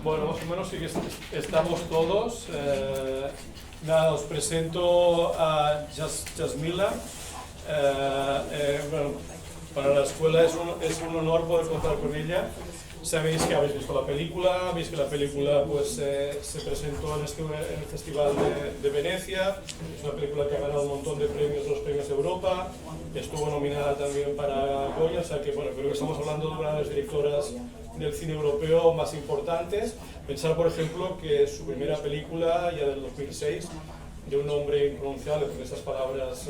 Bueno, más o menos sí que estamos todos. Nada, os presento a Jasmila. Bueno, para la escuela es un honor poder contar con ella. Sabéis que habéis visto la película, veis que la película pues, se presentó en el Festival de Venecia. Es una película que ha ganado un montón de premios, los premios de Europa. Estuvo nominada también para Goya, o sea que bueno, creo que estamos hablando de una de las directoras del cine europeo más importantes. Pensar, por ejemplo, que su primera película, ya del 2006, de un nombre impronunciable, con estas palabras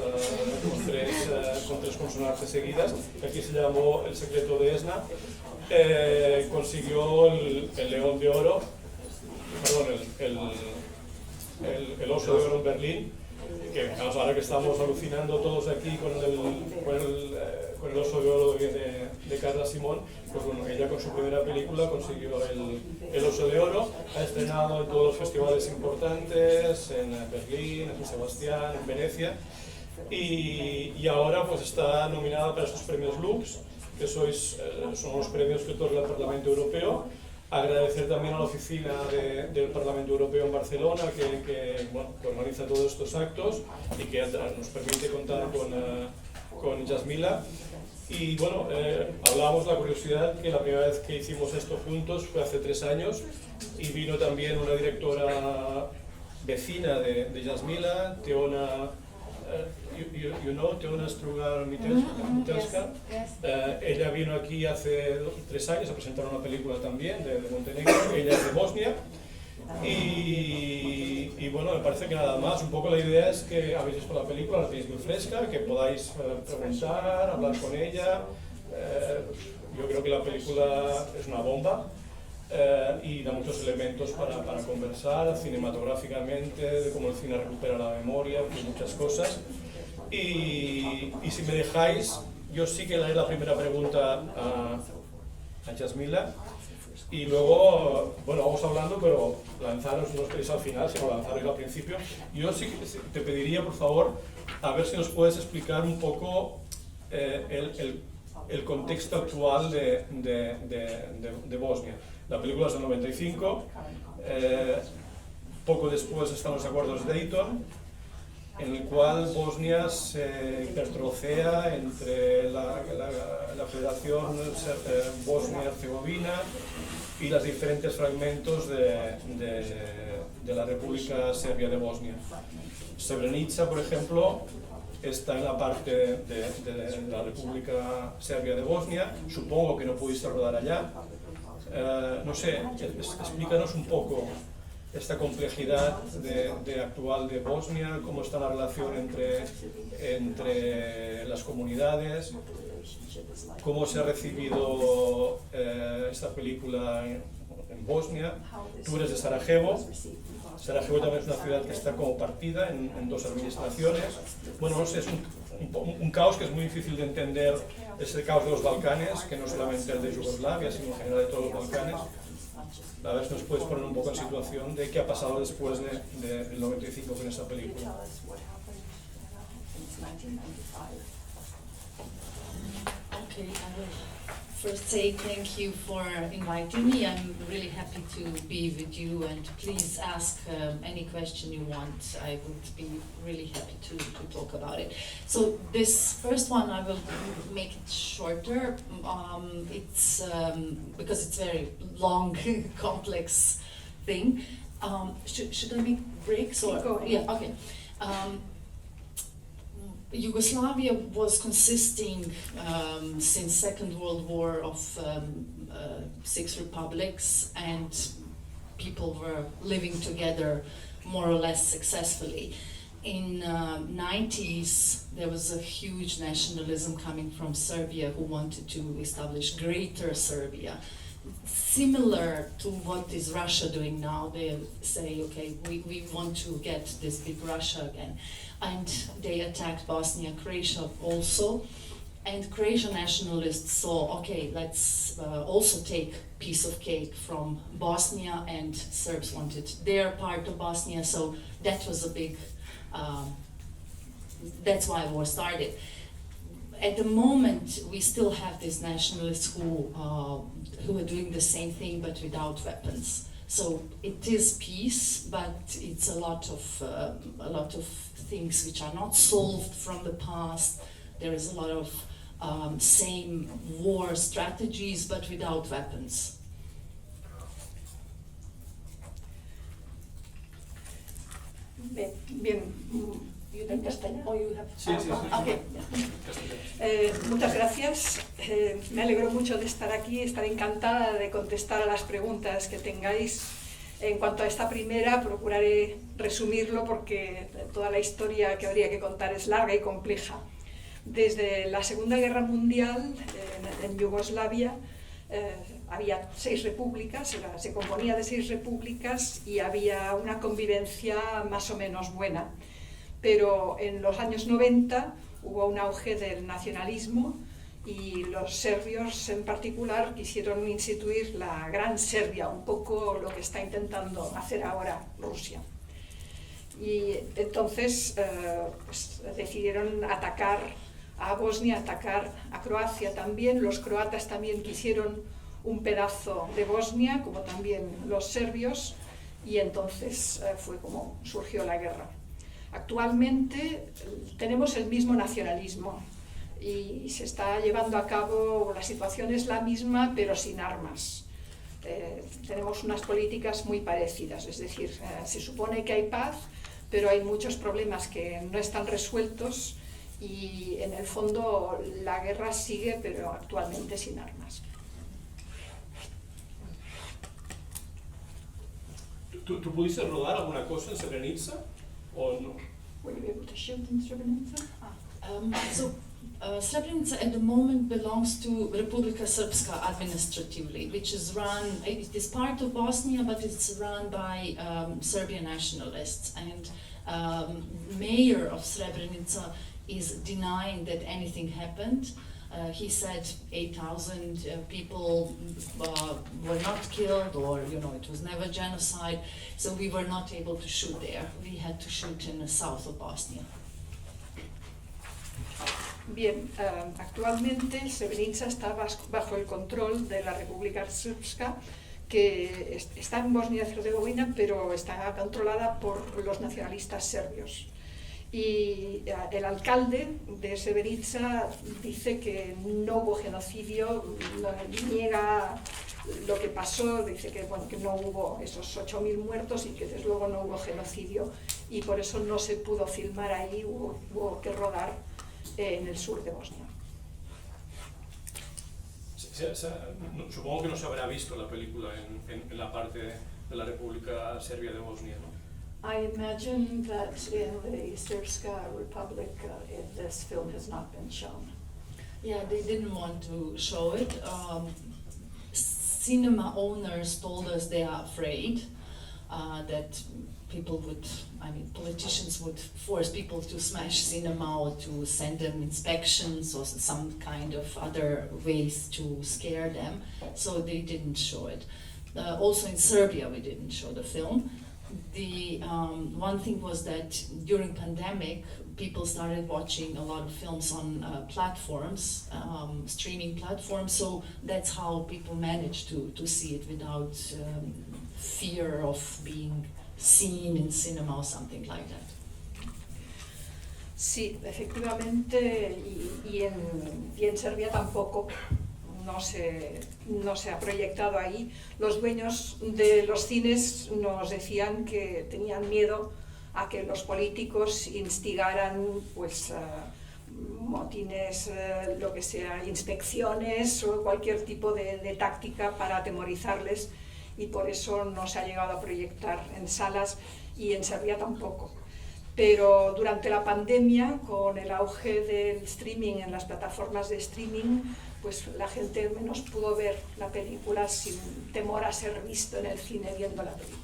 con tres consonantes seguidas, que aquí se llamó El secreto de Esna, consiguió el León de Oro, perdón, el Oso de Oro en Berlín, que ahora que estamos alucinando todos aquí con el Oso de Oro de Carla Simón, pues bueno, ella con su primera película consiguió el Oso de Oro, ha estrenado en todos los festivales importantes, en Berlín, en San Sebastián, en Venecia, y ahora pues está nominada para estos premios Lux, que son los premios que otorga el Parlamento Europeo. Agradecer también a la oficina del Parlamento Europeo en Barcelona que organiza todos estos actos y que nos permite contar con Jasmila. Y bueno, hablábamos de la curiosidad que la primera vez que hicimos esto juntos fue hace 3 años y vino también una directora vecina de Jasmila, Teona Teona Strugar-Mitelska. Ella vino aquí hace 3 años a presentar una película también de Montenegro. Ella es de Bosnia. Y bueno, me parece que nada más. Un poco la idea es que habéis visto la película, la tenéis muy fresca, que podáis preguntar, hablar con ella. Yo creo que la película es una bomba. Y da muchos elementos para conversar cinematográficamente, de cómo el cine recupera la memoria, muchas cosas. Y si me dejáis, yo sí que le haré la primera pregunta a Jasmila y luego, bueno, vamos hablando, pero lanzaros, no os queréis al final, sino lanzaros al principio. Yo sí que te pediría, por favor, a ver si nos puedes explicar un poco el contexto actual de Bosnia. La película es del 95, poco después están los acuerdos de Dayton, en el cual Bosnia se intertrocea entre la Federación Bosnia-Herzegovina y los diferentes fragmentos de la República Serbia de Bosnia. Srebrenica, por ejemplo, está en la parte de la República Serbia de Bosnia. Supongo que no pudiste rodar allá. No sé, explícanos un poco esta complejidad actual de Bosnia, cómo está la relación entre las comunidades, cómo se ha recibido esta película en Bosnia. Tú eres de Sarajevo. Sarajevo también es una ciudad que está como partida en 2 administraciones. Bueno, no sé, es un caos que es muy difícil de entender, ese caos de los Balcanes, que no solamente el de Yugoslavia, sino en general de todos los Balcanes. A ver si nos puedes poner un poco en situación de qué ha pasado después del 95 con esa película. Okay, I will first say thank you for inviting me. I'm really happy to be with you, and please ask any question you want. I would be really happy to talk about it. So this first one I will make it shorter. It's because it's very long, complex thing. Should I make breaks or? Go ahead. Yeah. Okay. Yugoslavia was consisting since Second World War of 6 republics, and people were living together more or less successfully. In 90s, there was a huge nationalism coming from Serbia who wanted to establish Greater Serbia. Similar to what is Russia doing now. They say, okay, we want to get this big Russia again. And they attacked Bosnia and Croatia also. And Croatian nationalists saw, okay, let's also take piece of cake from Bosnia, and Serbs wanted their part of Bosnia, so that was a big, that's why war started. At the moment, we still have these nationalists who are doing the same thing but without weapons. So it is peace, but it's a lot of things which are not solved from the past. There is a lot of same war strategies, but without weapons. Bien. ¿En castellano? Sí. Okay. Muchas gracias. Me alegro mucho de estar aquí, estaré encantada de contestar a las preguntas que tengáis. En cuanto a esta primera, procuraré resumirlo porque toda la historia que habría que contar es larga y compleja. Desde la Segunda Guerra Mundial, en Yugoslavia, había 6 repúblicas, se componía de 6 repúblicas y había una convivencia más o menos buena. Pero en los años 90 hubo un auge del nacionalismo y los serbios en particular quisieron instituir la Gran Serbia, un poco lo que está intentando hacer ahora Rusia. Y entonces pues, decidieron atacar a Bosnia, atacar a Croacia también. Los croatas también quisieron un pedazo de Bosnia, como también los serbios, y entonces fue como surgió la guerra. Actualmente tenemos el mismo nacionalismo y se está llevando a cabo, la situación es la misma pero sin armas. Tenemos unas políticas muy parecidas, es decir, se supone que hay paz, pero hay muchos problemas que no están resueltos y en el fondo la guerra sigue, pero actualmente sin armas. ¿Tú pudiste rodar alguna cosa en Srebrenica o no? Were you able to shoot in Srebrenica? Srebrenica at the moment belongs to Republika Srpska administratively, which is run, it is part of Bosnia, but it's run by Serbian nationalists. And mayor of Srebrenica is denying that anything happened. He said 8,000 people were not killed, or it was never genocide. So we were not able to shoot there. We had to shoot in the south of Bosnia. Bien, actualmente Srebrenica está bajo el control de la República Srpska, que está en Bosnia y Herzegovina, pero está controlada por los nacionalistas serbios. Y el alcalde de Srebrenica dice que no hubo genocidio, niega lo que pasó, dice que no hubo esos 8.000 muertos y que desde luego no hubo genocidio y por eso no se pudo filmar ahí, hubo que rodar en el sur de Bosnia. Supongo que no se habrá visto la película en la parte de la República Serbia de Bosnia, ¿no? I imagine that in the Srpska Republic this film has not been shown. Yeah, they didn't want to show it. Cinema owners told us they are afraid that politicians would force people to smash cinema or to send them inspections or some kind of other ways to scare them, so they didn't show it. Also in Serbia we didn't show the film. The one thing was that during pandemic people started watching a lot of films on platforms, streaming platforms, so that's how people managed to see it without fear of being seen in cinema or something like that. Sí, efectivamente, y en Serbia tampoco no se ha proyectado ahí. Los dueños de los cines nos decían que tenían miedo a que los políticos instigaran motines, lo que sea, inspecciones o cualquier tipo de táctica para atemorizarles, y por eso no se ha llegado a proyectar en salas y en Serbia tampoco. Pero durante la pandemia, con el auge del streaming en las plataformas de streaming, pues la gente menos pudo ver la película sin temor a ser visto en el cine viendo la película.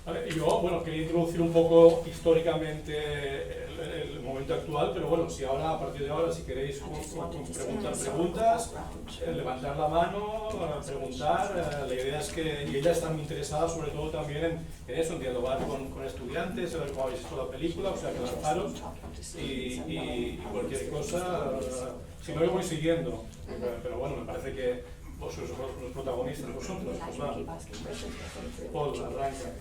Vale, yo quería introducir un poco históricamente el momento actual, pero si ahora, a partir de ahora, si queréis preguntar preguntas, levantar la mano, preguntar, la idea es que, y ella está muy interesada sobre todo también en eso, en dialogar con estudiantes, a ver cómo habéis visto la película, o sea que lanzaros y cualquier cosa, si no yo voy siguiendo, pero me parece que Vos sois los protagonistas, vosotros, pues va. Paul, arranca.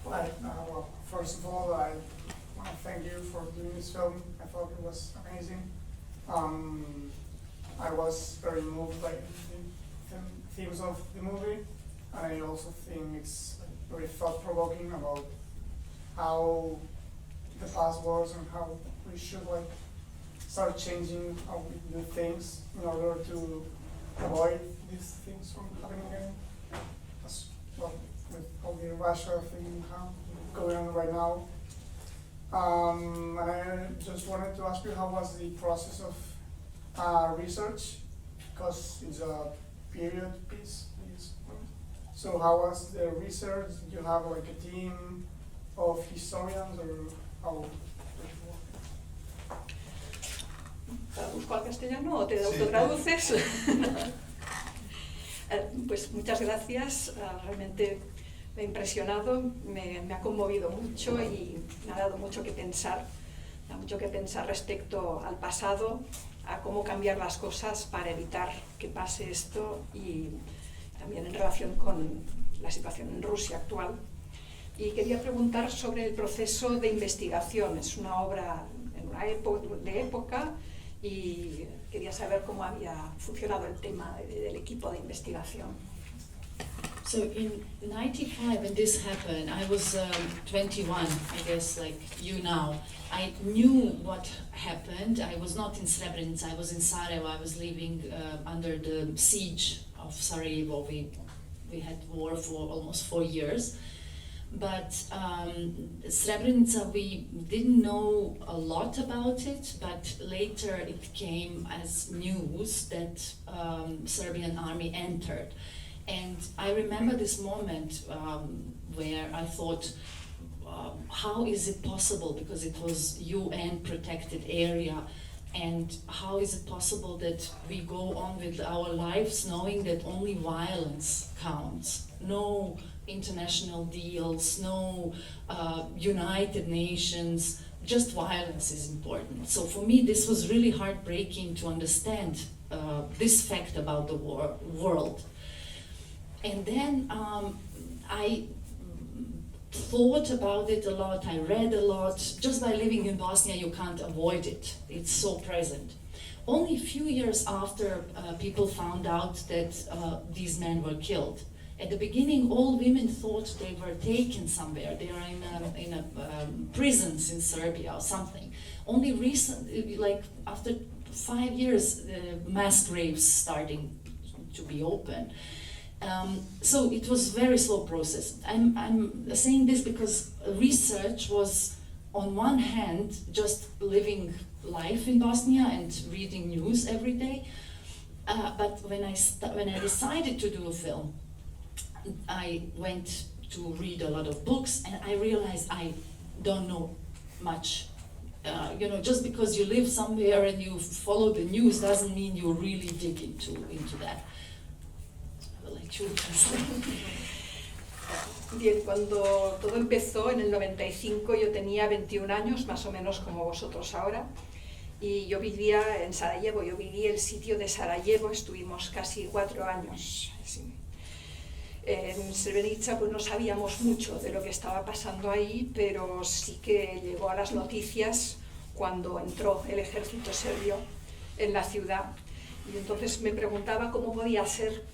Hi, well, first of all, I want to thank you for doing this film. I thought it was amazing. I was very moved by the themes of the movie, and I also think it's very thought-provoking about how the past was and how we should start changing how we do things in order to avoid these things from happening again. As well, with all the Russia thing going on right now. And I just wanted to ask you, how was the process of research? Because it's a period piece. So how was the research? Did you have a team of historians, or how? ¿Traduzco al castellano o te autotraduces? Pues muchas gracias, realmente me ha impresionado, me ha conmovido mucho y me ha dado mucho que pensar. Me da mucho que pensar respecto al pasado, a cómo cambiar las cosas para evitar que pase esto, y también en relación con la situación en Rusia actual. Y quería preguntar sobre el proceso de investigación. Es una obra en una de época, y quería saber cómo había funcionado el tema del equipo de investigación. So in 95, when this happened, I was 21, I guess, like you now. I knew what happened. I was not in Srebrenica, I was in Sarajevo. I was living under the siege of Sarajevo. We had war for almost 4 years. But Srebrenica, we didn't know a lot about it, but later it came as news that Serbian army entered. And I remember this moment where I thought, how is it possible, because it was UN protected area, and how is it possible that we go on with our lives knowing that only violence counts? No international deals, no United Nations, just violence is important. So for me this was really heartbreaking to understand this fact about the world. And then I thought about it a lot, I read a lot. Just by living in Bosnia you can't avoid it, it's so present. Only a few years after people found out that these men were killed. At the beginning, all women thought they were taken somewhere. They are in prisons in Serbia or something. Only recently, like after 5 years, mass graves starting to be open. So it was very slow process. I'm saying this because research was, on one hand, just living life in Bosnia and reading news every day. But when I decided to do a film, I went to read a lot of books, and I realized I don't know much. Just because you live somewhere and you follow the news doesn't mean you really dig into that. I will let you translate. Bien, cuando todo empezó en el 95 yo tenía 21 años, más o menos como vosotros ahora, y yo vivía en Sarajevo. Yo viví el sitio de Sarajevo, estuvimos casi 4 años. Sí. En Srebrenica pues no sabíamos mucho de lo que estaba pasando ahí, pero sí que llegó a las noticias cuando entró el ejército serbio en la ciudad. Y entonces me preguntaba cómo podía ser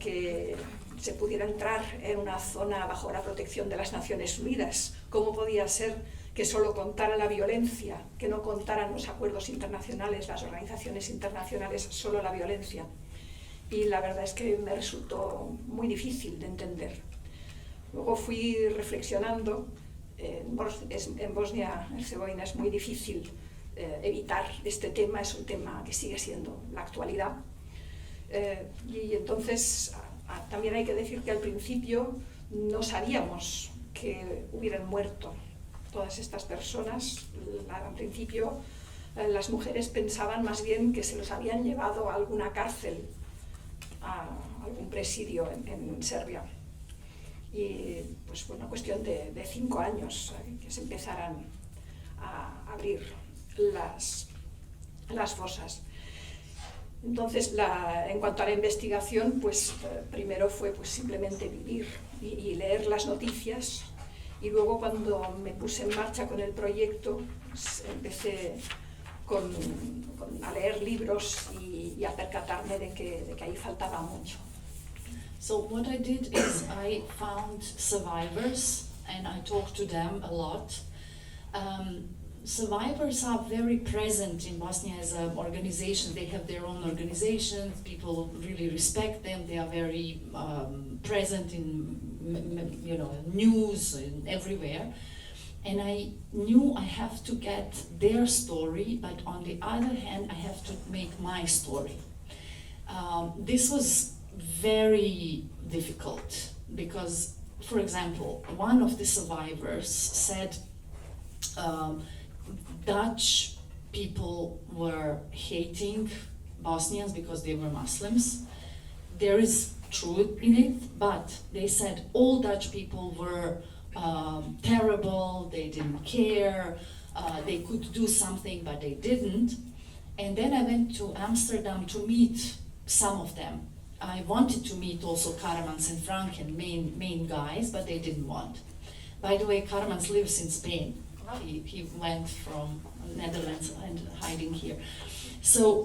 que se pudiera entrar en una zona bajo la protección de las Naciones Unidas. Cómo podía ser que solo contara la violencia, que no contaran los acuerdos internacionales, las organizaciones internacionales, solo la violencia. Y la verdad es que me resultó muy difícil de entender. Luego fui reflexionando. En Bosnia-Herzegovina es muy difícil evitar este tema, es un tema que sigue siendo la actualidad. Y entonces también hay que decir que al principio no sabíamos que hubieran muerto todas estas personas. Al principio las mujeres pensaban más bien que se los habían llevado a alguna cárcel, a algún presidio en Serbia. Y pues fue una cuestión de 5 años que se empezaran a abrir las fosas. Entonces, en cuanto a la investigación, pues primero fue pues, simplemente vivir y leer las noticias, y luego cuando me puse en marcha con el proyecto, pues, empecé a leer libros y a percatarme de que ahí faltaba mucho. So what I did is I found survivors and I talked to them a lot. Survivors are very present in Bosnia as an organization. They have their own organizations. People really respect them. They are very present in, news and everywhere. And I knew I have to get their story, but on the other hand, I have to make my story. This was very difficult because, for example, one of the survivors said Dutch people were hating Bosnians because they were Muslims. There is truth in it, but they said all Dutch people were terrible, they didn't care, they could do something but they didn't. And then I went to Amsterdam to meet some of them. I wanted to meet also Karamans and Franken, main guys, but they didn't want. By the way, Karamans lives in Spain. He went from Netherlands and hiding here. So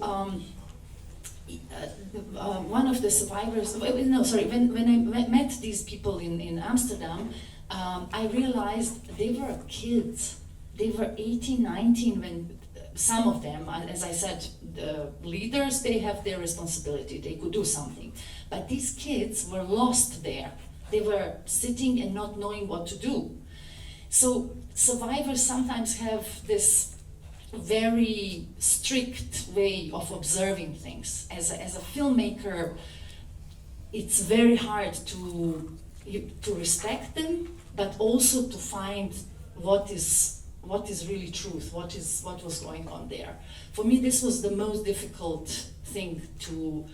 one of the survivors, when I met these people in Amsterdam, I realized they were kids. They were 18, 19 when some of them, as I said, the leaders, they have their responsibility, they could do something. But these kids were lost there. They were sitting and not knowing what to do. So survivors sometimes have this very strict way of observing things. As a filmmaker, it's very hard to respect them, but also to find what is really truth, what was going on there. For me, this was the most difficult thing, to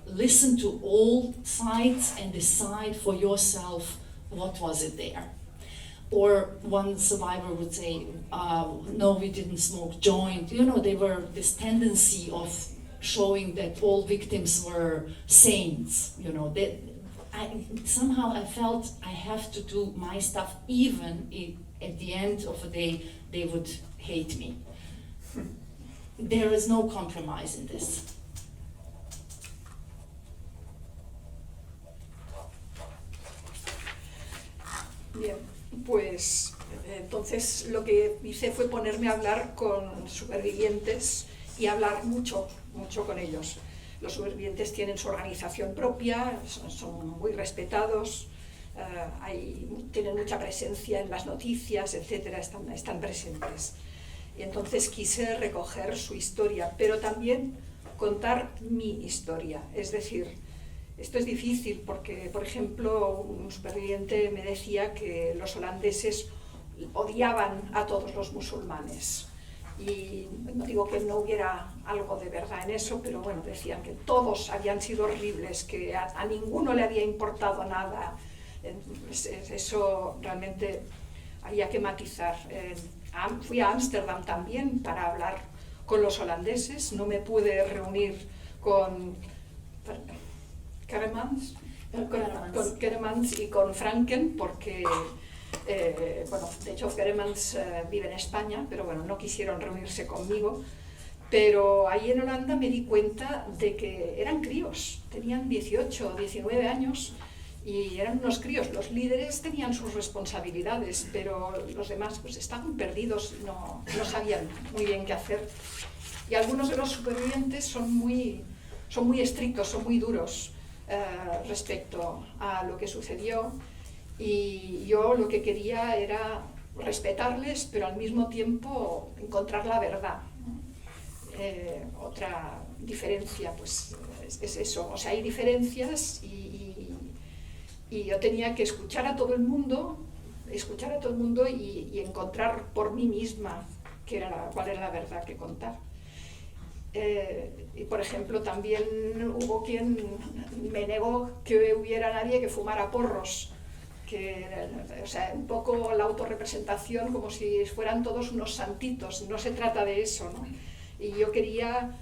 listen to all sides and decide for yourself what was it there. Or one survivor would say, no, we didn't smoke joint. They were this tendency of showing that all victims were saints. Somehow I felt I have to do my stuff, even if at the end of the day they would hate me. There is no compromise in this. Bien, pues entonces lo que hice fue ponerme a hablar con supervivientes y hablar mucho con ellos. Los supervivientes tienen su organización propia, son muy respetados, tienen mucha presencia en las noticias, etcétera, están presentes. Y entonces quise recoger su historia, pero también contar mi historia. Es decir, esto es difícil porque, por ejemplo, un superviviente me decía que los holandeses odiaban a todos los musulmanes. Y no digo que no hubiera algo de verdad en eso, pero bueno, decían que todos habían sido horribles, que a ninguno le había importado nada. Eso realmente había que matizar. Fui a Ámsterdam también para hablar con los holandeses, no me pude reunir con Keremans y con Franken porque de hecho Keremans vive en España, pero bueno, no quisieron reunirse conmigo. Pero ahí en Holanda me di cuenta de que eran críos, tenían 18 o 19 años y eran unos críos. Los líderes tenían sus responsabilidades, pero los demás pues estaban perdidos, no sabían muy bien qué hacer. Y algunos de los supervivientes son muy estrictos, son muy duros respecto a lo que sucedió. Y yo lo que quería era respetarles, pero al mismo tiempo encontrar la verdad. Otra diferencia pues es eso, o sea, hay diferencias y yo tenía que escuchar a todo el mundo y encontrar por mí misma cuál era la verdad que contar. Y por ejemplo, también hubo quien me negó que hubiera nadie que fumara porros. O sea, un poco la autorrepresentación como si fueran todos unos santitos. No se trata de eso, ¿no? Y yo quería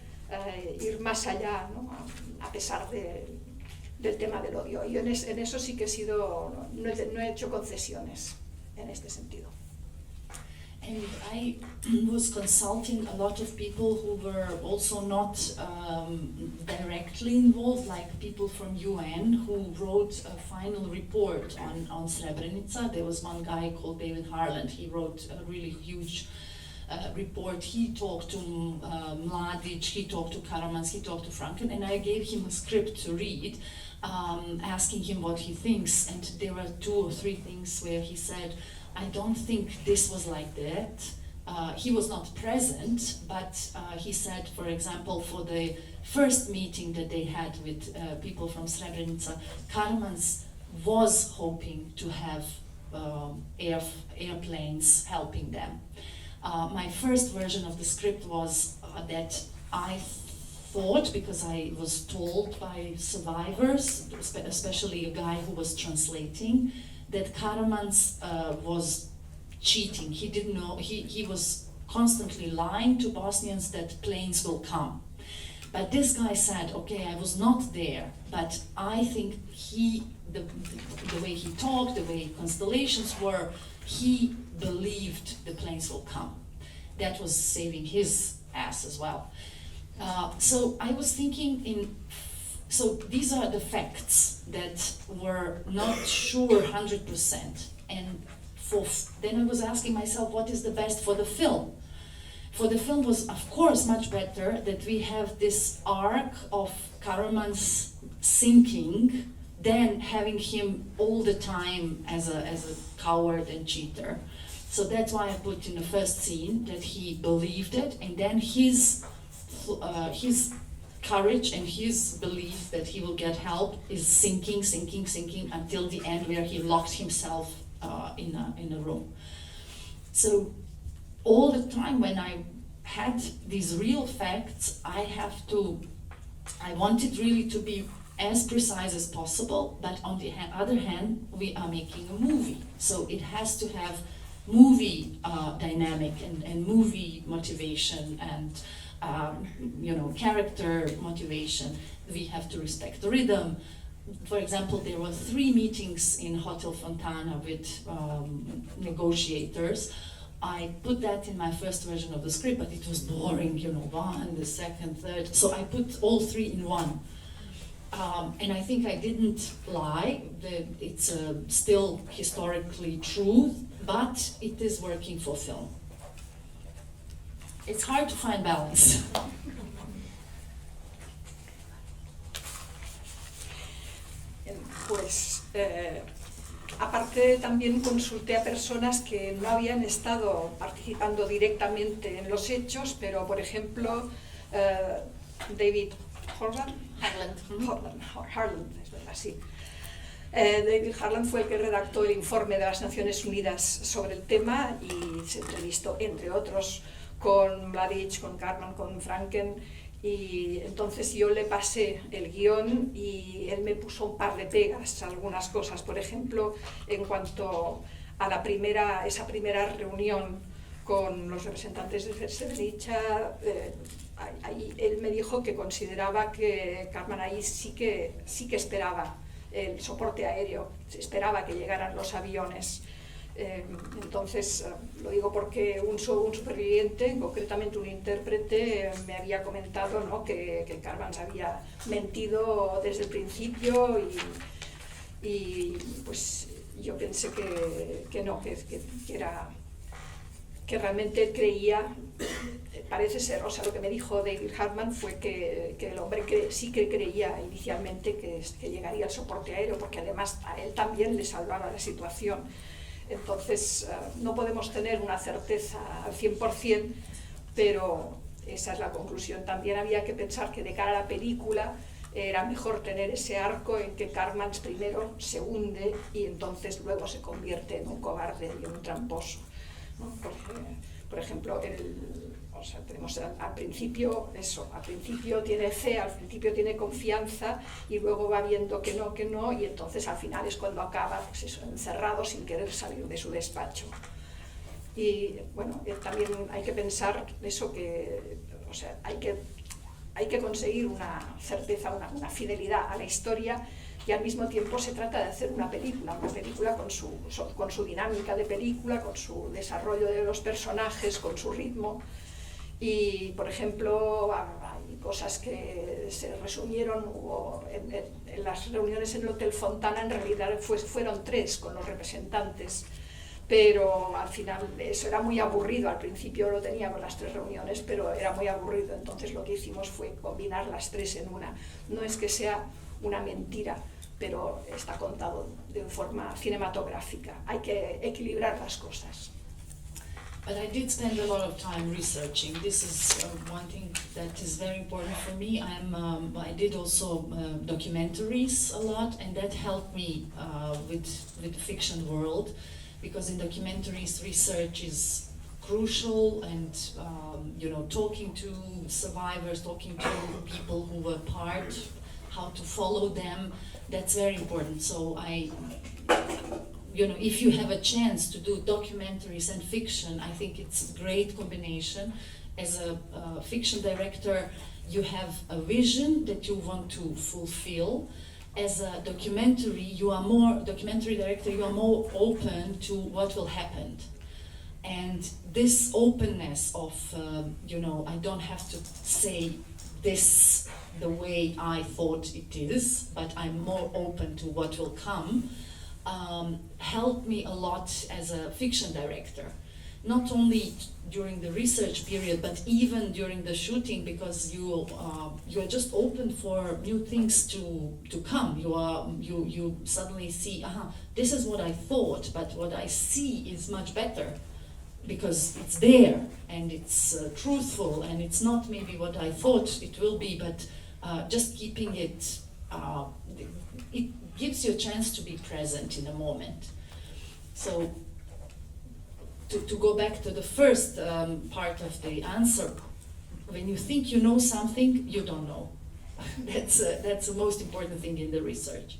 ir más allá, ¿no? A pesar del tema del odio. Yo en eso sí que he sido, no he hecho concesiones en este sentido. And I was consulting a lot of people who were also not directly involved, like people from UN who wrote a final report on Srebrenica. There was one guy called David Harland. He wrote a really huge report. He talked to Mladic, he talked to Karamans, he talked to Franken, and I gave him a script to read, asking him what he thinks. And there were 2 or 3 things where he said, I don't think this was like that. He was not present, but he said, for example, for the first meeting that they had with people from Srebrenica, Karamans was hoping to have airplanes helping them. My first version of the script was that I thought, because I was told by survivors, especially a guy who was translating, that Karamans was cheating. He didn't know, he was constantly lying to Bosnians that planes will come. But this guy said, okay, I was not there, but I think the way he talked, the way constellations were, he believed the planes will come. That was saving his ass as well. So I was thinking so these are the facts that were not sure 100%. And then I was asking myself, what is the best for the film? For the film was, of course, much better that we have this arc of Karamans sinking than having him all the time as a coward and cheater. So that's why I put in the first scene that he believed it, and then his courage and his belief that he will get help is sinking until the end, where he locked himself in a room. So all the time when I had these real facts, I wanted really to be as precise as possible, but on the other hand, we are making a movie. So it has to have movie dynamic and movie motivation and character motivation. We have to respect the rhythm. For example, there were 3 meetings in Hotel Fontana with negotiators. I put that in my first version of the script, but it was boring, one, the second, third. So I put all 3 in one. And I think I didn't lie. It's still historically true, but it is working for film. It's hard to find balance. Pues, aparte también consulté a personas que no habían estado participando directamente en los hechos, pero por ejemplo, David Harland, es verdad, sí. David Harland fue el que redactó el informe de las Naciones Unidas sobre el tema y se entrevistó, entre otros, con Mladic, con Karman, con Franken, y entonces yo le pasé el guión y él me puso un par de pegas, algunas cosas. Por ejemplo, en cuanto a esa primera reunión con los representantes de Srebrenica, ahí él me dijo que consideraba que Karman ahí sí que esperaba el soporte aéreo, esperaba que llegaran los aviones. Entonces, lo digo porque un superviviente, concretamente un intérprete, me había comentado, ¿no?, que Karman había mentido desde el principio y pues yo pensé que no, que realmente creía, parece ser, o sea, lo que me dijo David Hartman fue que el hombre sí que creía inicialmente que llegaría el soporte aéreo, porque además a él también le salvaba la situación. Entonces, no podemos tener una certeza al 100%, pero esa es la conclusión. También había que pensar que de cara a la película era mejor tener ese arco en que Karman primero se hunde y entonces luego se convierte en un cobarde y en un tramposo, ¿no? Porque, por ejemplo, tenemos al principio eso, al principio tiene fe, al principio tiene confianza y luego va viendo que no, y entonces al final es cuando acaba, pues eso, encerrado sin querer salir de su despacho. Y bueno, también hay que pensar eso, que, o sea, hay que hay que conseguir una certeza, una fidelidad a la historia, y al mismo tiempo se trata de hacer una película con su dinámica de película, con su desarrollo de los personajes, con su ritmo. Y, por ejemplo, hay cosas que se resumieron en las reuniones en el Hotel Fontana. En realidad fueron 3 con los representantes, pero al final eso era muy aburrido. Al principio lo tenía con las 3 reuniones, pero era muy aburrido, entonces lo que hicimos fue combinar las 3 en una. No es que sea una mentira, pero está contado de forma cinematográfica. Hay que equilibrar las cosas. But I did spend a lot of time researching. This is one thing that is very important for me. I did also documentaries a lot, and that helped me with the fiction world, because in documentaries research is crucial, and talking to survivors, talking to people who were part, how to follow them, that's very important. So if you have a chance to do documentaries and fiction, I think it's a great combination. As a fiction director, you have a vision that you want to fulfill. As a documentary director, you are more open to what will happen. And this openness of, I don't have to say this the way I thought it is, but I'm more open to what will come, helped me a lot as a fiction director. Not only during the research period, but even during the shooting, because you are just open for new things to come. You suddenly see, this is what I thought, but what I see is much better, because it's there and it's truthful, and it's not maybe what I thought it will be, but just keeping it, it gives you a chance to be present in a moment. So to go back to the first part of the answer, when you think you know something, you don't know. That's the most important thing in the research.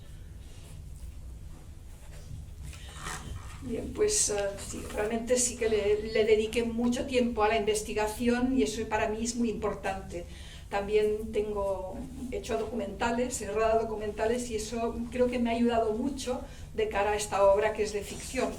Bien, pues sí, realmente sí que le dediqué mucho tiempo a la investigación, y eso para mí es muy importante. También he hecho documentales, he rodado documentales, y eso creo que me ha ayudado mucho de cara a esta obra que es de ficción,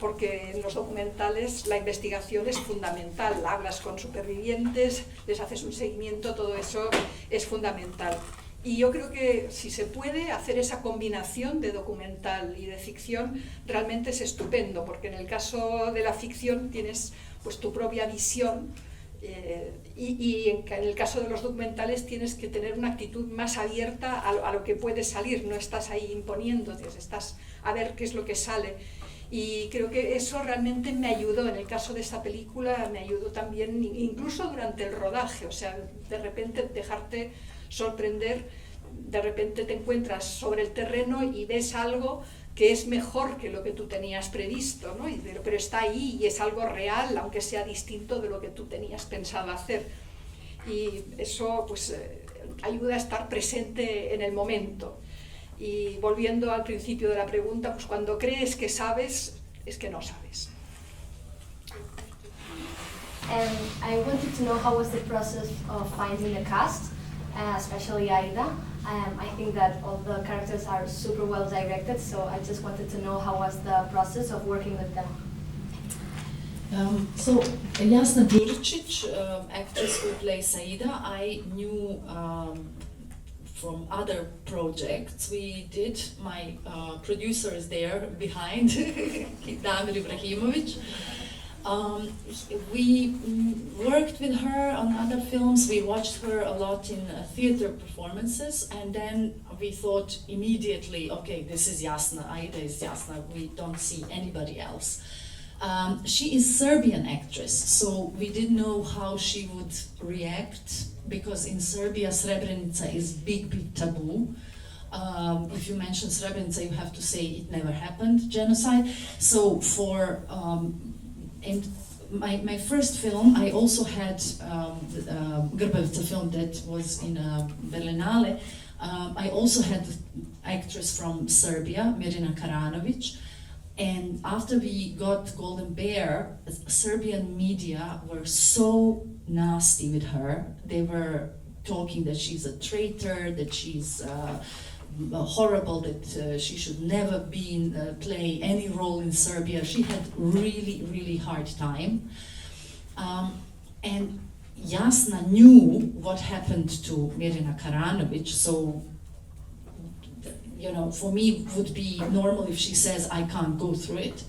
porque en los documentales la investigación es fundamental. Hablas con supervivientes, les haces un seguimiento, todo eso es fundamental. Y yo creo que si se puede hacer esa combinación de documental y de ficción, realmente es estupendo, porque en el caso de la ficción tienes pues tu propia visión, y en el caso de los documentales tienes que tener una actitud más abierta a lo que puede salir. No estás ahí imponiéndote, estás a ver qué es lo que sale. Y creo que eso realmente me ayudó. En el caso de esta película me ayudó también, incluso durante el rodaje. O sea, de repente dejarte sorprender, de repente te encuentras sobre el terreno y ves algo que es mejor que lo que tú tenías previsto, ¿no? Pero está ahí y es algo real, aunque sea distinto de lo que tú tenías pensado hacer. Y eso pues ayuda a estar presente en el momento. Y volviendo al principio de la pregunta, pues cuando crees que sabes, es que no sabes. I wanted to know how was the process of finding the cast, especially Aida. I think that all the characters are super well directed, so I just wanted to know how was the process of working with them. So Jasna Đuričić, actress who plays Aida, I knew from other projects we did. My producer is there behind, Damir Ibrahimović. We worked with her on other films. We watched her a lot in theater performances, and then we thought immediately, okay, this is Jasna, Aida is Jasna, we don't see anybody else. She is Serbian actress, so we didn't know how she would react, because in Serbia Srebrenica is big taboo. If you mention Srebrenica, you have to say it never happened, genocide. So and my first film, I also had Grbavica film that was in Berlinale. I also had actress from Serbia, Mirina Karanović. And after we got Golden Bear, Serbian media were so nasty with her. They were talking that she's a traitor, that she's horrible, that she should never play any role in Serbia. She had really, really hard time. And Jasna knew what happened to Mirjana Karanović, so for me it would be normal if she says I can't go through it,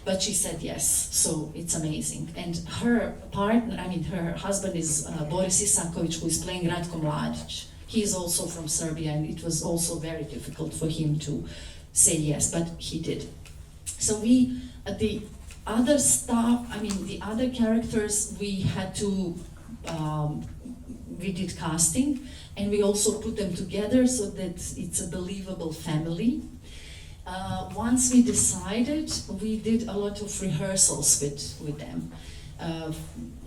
but she said yes, so it's amazing. And her partner, her husband is Boris Isaković, who is playing Ratko Mladić. He is also from Serbia, and it was also very difficult for him to say yes, but he did. So the other stuff, the other characters, we had to, we did casting, and we also put them together so that it's a believable family. Once we decided, we did a lot of rehearsals with them.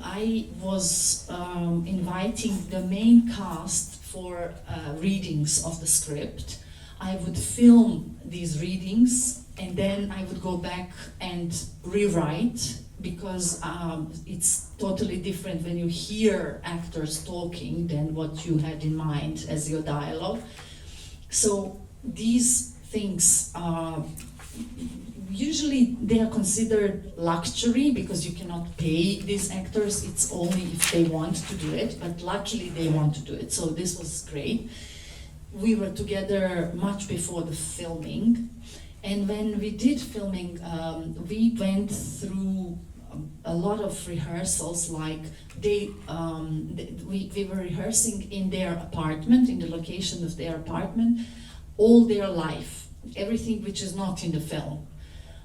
I was inviting the main cast for readings of the script. I would film these readings, and then I would go back and rewrite, because it's totally different when you hear actors talking than what you had in mind as your dialogue. So these things usually they are considered luxury, because you cannot pay these actors, it's only if they want to do it, but luckily they want to do it, so this was great. We were together much before the filming, and when we did filming, we went through a lot of rehearsals, like we were rehearsing in their apartment, in the location of their apartment, all their life, everything which is not in the film.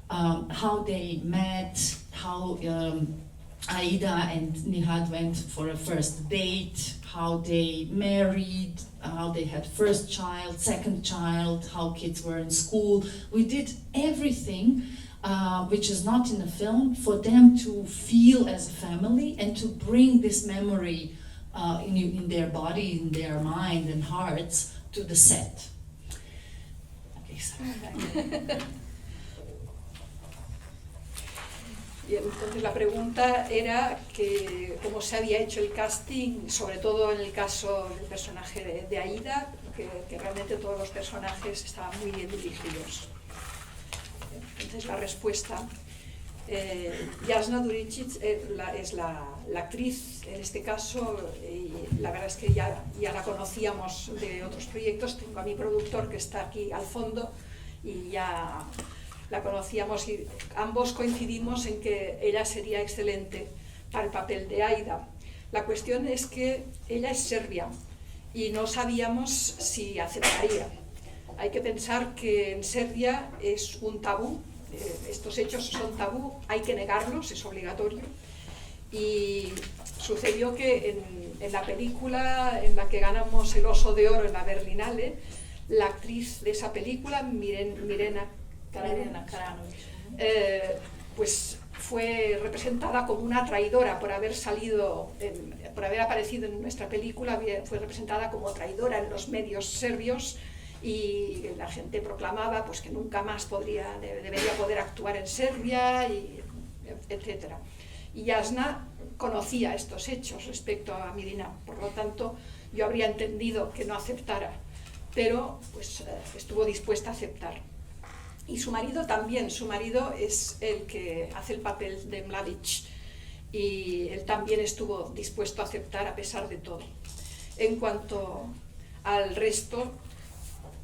How they met, how Aida and Nihat went for a first date, how they married, how they had first child, second child, how kids were in school. We did everything which is not in the film for them to feel as a family and to bring this memory in their body, in their mind and hearts to the set. Okay, sorry. Y entonces la pregunta era que cómo se había hecho el casting, sobre todo en el caso del personaje de Aida, que realmente todos los personajes estaban muy bien dirigidos. Entonces la respuesta, Jasna Đuričić es la actriz en este caso, y la verdad es que ya la conocíamos de otros proyectos. Tengo a mi productor que está aquí al fondo y ya la conocíamos, y ambos coincidimos en que ella sería excelente para el papel de Aida. La cuestión es que ella es serbia y no sabíamos si aceptaría. Hay que pensar que en Serbia es un tabú, estos hechos son tabú, hay que negarlos, es obligatorio. Y sucedió que en la película en la que ganamos el Oso de Oro en la Berlinale, la actriz de esa película, Mirjana Karanović, pues fue representada como una traidora por haber aparecido en nuestra película. Fue representada como traidora en los medios serbios, y la gente proclamaba pues que nunca más debería poder actuar en Serbia, etc. Y Jasna conocía estos hechos respecto a Mirjana, por lo tanto yo habría entendido que no aceptara, pero pues estuvo dispuesta a aceptar. Y su marido también, su marido es el que hace el papel de Mladić, y él también estuvo dispuesto a aceptar a pesar de todo. En cuanto al resto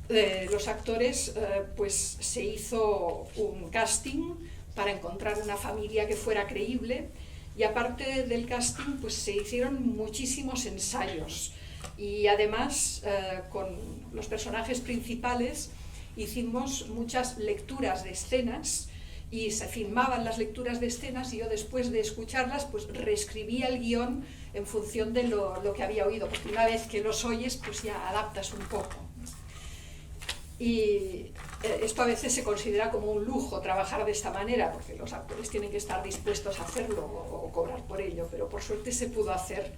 de los actores, pues se hizo un casting para encontrar una familia que fuera creíble, y aparte del casting pues se hicieron muchísimos ensayos, y además con los personajes principales hicimos muchas lecturas de escenas, y se filmaban las lecturas de escenas, y yo después de escucharlas pues reescribía el guión en función de lo que había oído, porque una vez que los oyes pues ya adaptas un poco. Y esto a veces se considera como un lujo, trabajar de esta manera, porque los actores tienen que estar dispuestos a hacerlo o cobrar por ello, pero por suerte se pudo hacer.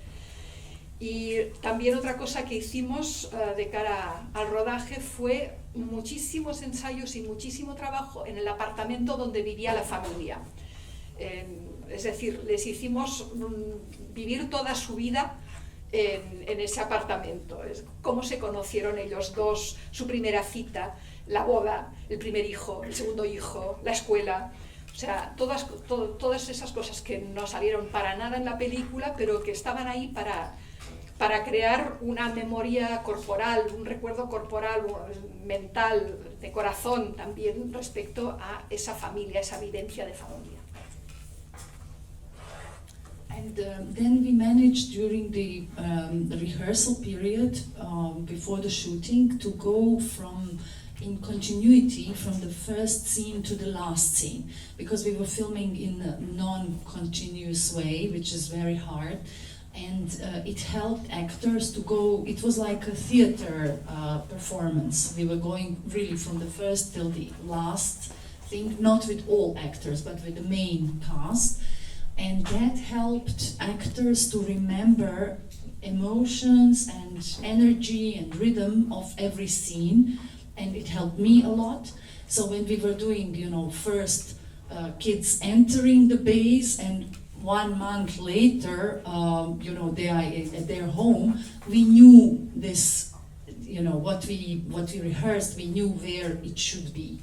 Y también otra cosa que hicimos de cara al rodaje fue muchísimos ensayos y muchísimo trabajo en el apartamento donde vivía la familia. Es decir, les hicimos vivir toda su vida en ese apartamento. Cómo se conocieron ellos dos, su primera cita, la boda, el primer hijo, el segundo hijo, la escuela. O sea, todas esas cosas que no salieron para nada en la película, pero que estaban ahí para crear una memoria corporal, un recuerdo corporal, mental, de corazón también respecto a esa familia, esa vivencia de familia. And then we managed during the rehearsal period before the shooting to go in continuity from the first scene to the last scene, because we were filming in a non-continuous way, which is very hard, and it helped actors to go. It was like a theater performance. We were going really from the first till the last thing, not with all actors, but with the main cast. And that helped actors to remember emotions and energy and rhythm of every scene, and it helped me a lot. So when we were doing, first kids entering the base, and 1 month later, they are at their home, we knew this, what we rehearsed, we knew where it should be.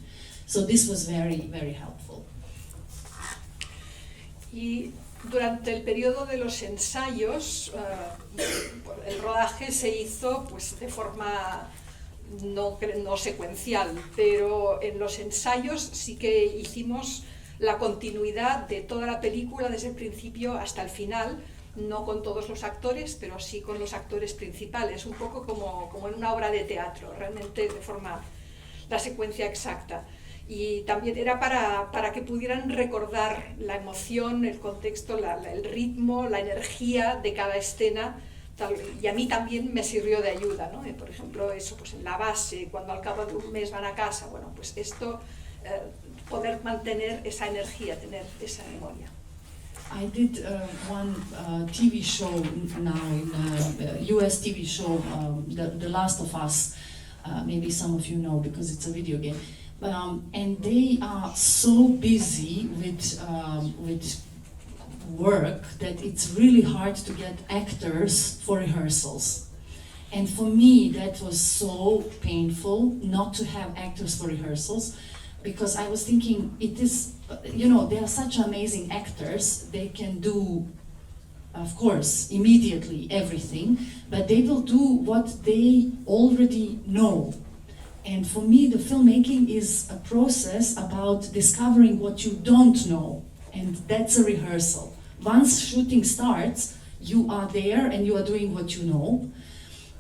So this was very, very helpful. Y durante el periodo de los ensayos, el rodaje se hizo pues de forma no secuencial, pero en los ensayos sí que hicimos la continuidad de toda la película desde el principio hasta el final, no con todos los actores, pero sí con los actores principales, un poco como en una obra de teatro, realmente de forma la secuencia exacta. Y también era para que pudieran recordar la emoción, el contexto, el ritmo, la energía de cada escena, y a mí también me sirvió de ayuda, ¿no? Por ejemplo, eso pues en la base, cuando al cabo de un mes van a casa, bueno, pues esto, poder mantener esa energía, tener esa memoria. I did one TV show now, US TV show, The Last of Us, maybe some of you know because it's a video game. And they are so busy with work that it's really hard to get actors for rehearsrsals. And for me, that was so painful not to have actors for rehearsals, because I was thinking, it is, they are such amazing actors, they can do, of course, immediately everything, but they will do what they already know. And for me, the filmmaking is a process about discovering what you don't know, and that's a rehearsal. Once shooting starts, you are there and you are doing what you know.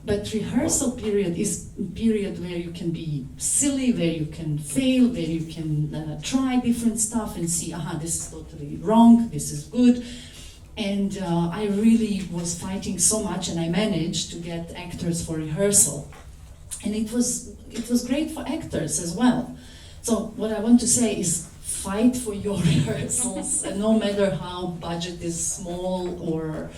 But rehearsal period is a period where you can be silly, where you can fail, where you can try different stuff and see, this is totally wrong, this is good. And I really was fighting so much, and I managed to get actors for rehearsal. And it was great for actors as well. So what I want to say is, fight for your rehearsals, and no matter how budget is small or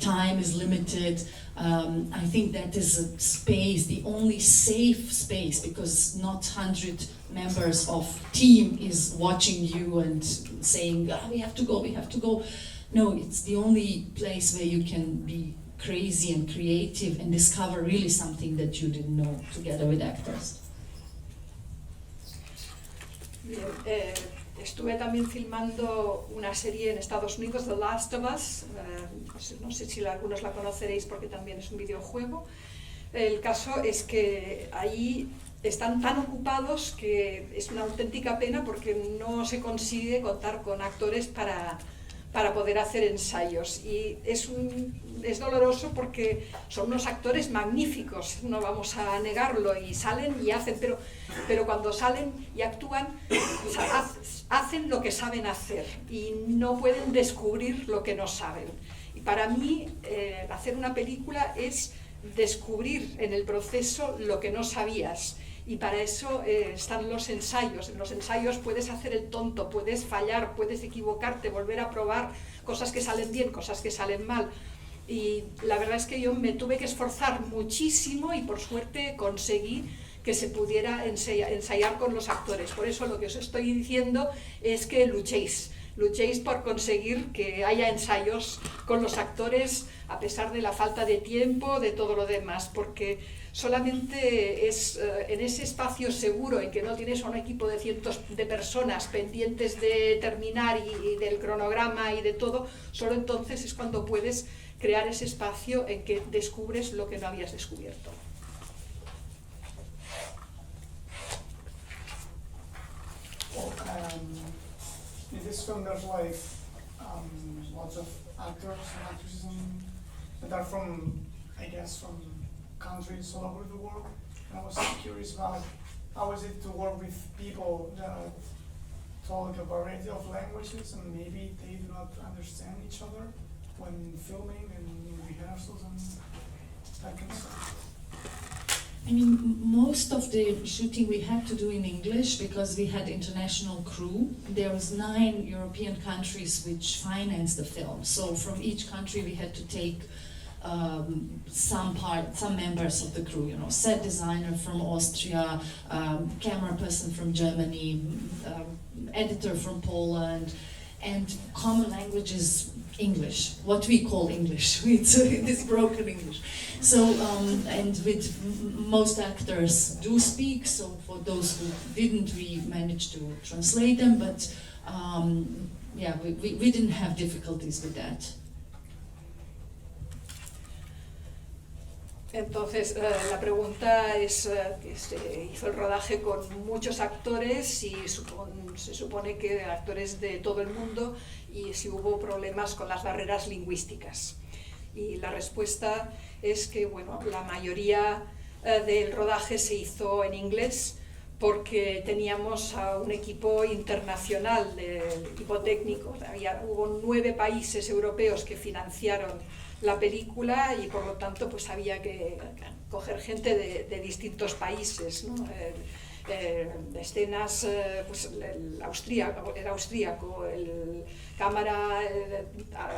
time is limited. I think that is a space, the only safe space, because not 100 members of team is watching you and saying, we have to go. No, it's the only place where you can be crazy and creative and discover really something that you didn't know together with actors. Bien, estuve también filmando una serie en Estados Unidos, The Last of Us, no sé si algunos la conoceréis porque también es un videojuego. El caso es que ahí están tan ocupados que es una auténtica pena porque no se consigue contar con actores para poder hacer ensayos, y es doloroso porque son unos actores magníficos, no vamos a negarlo, y salen y hacen, pero cuando salen y actúan, hacen lo que saben hacer y no pueden descubrir lo que no saben. Y para mí, hacer una película es descubrir en el proceso lo que no sabías. Y para eso están los ensayos. En los ensayos puedes hacer el tonto, puedes fallar, puedes equivocarte, volver a probar cosas que salen bien, cosas que salen mal. Y la verdad es que yo me tuve que esforzar muchísimo y por suerte conseguí que se pudiera ensayar con los actores. Por eso lo que os estoy diciendo es que luchéis luchéis por conseguir que haya ensayos con los actores a pesar de la falta de tiempo, de todo lo demás, porque solamente es en ese espacio seguro en que no tienes un equipo de cientos de personas pendientes de terminar y del cronograma y de todo, solo entonces es cuando puedes crear ese espacio en que descubres lo que no habías descubierto. In this film there's like lots of actors and actresses that are from, I guess, from countries all over the world. And I was curious about how is it to work with people that talk a variety of languages and maybe they do not understand each other when filming and in rehearsals and that kind of stuff. I mean, most of the shooting we had to do in English because we had international crew. There was 9 European countries which financed the film. So from each country we had to take some members of the crew, you know, set designer from Austria, camera person from Germany, editor from Poland, and common language is English, what we call English. It's broken English. So, and with most actors do speak, so for those who didn't, we managed to translate them, but yeah, we didn't have difficulties with that. Entonces, la pregunta es que se hizo el rodaje con muchos actores y se supone que actores de todo el mundo y si hubo problemas con las barreras lingüísticas. Y la respuesta es que, bueno, la mayoría del rodaje se hizo en inglés porque teníamos a un equipo internacional, equipo técnico. Hubo 9 países europeos que financiaron la película y por lo tanto pues había que coger gente de distintos países, ¿no? Escenas, pues el austríaco, el cámara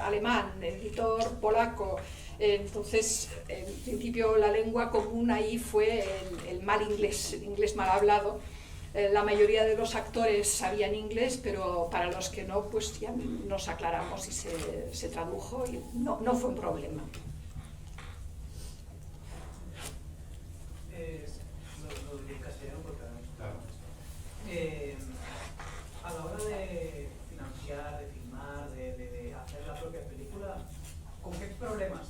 alemán, el editor polaco. Entonces, en principio la lengua común ahí fue el mal inglés, el inglés mal hablado. La mayoría de los actores sabían inglés, pero para los que no, pues ya nos aclaramos y se tradujo y no fue un problema. Lo diré en castellano porque claro. A la hora de financiar, de filmar, de hacer la propia película, ¿con qué problemas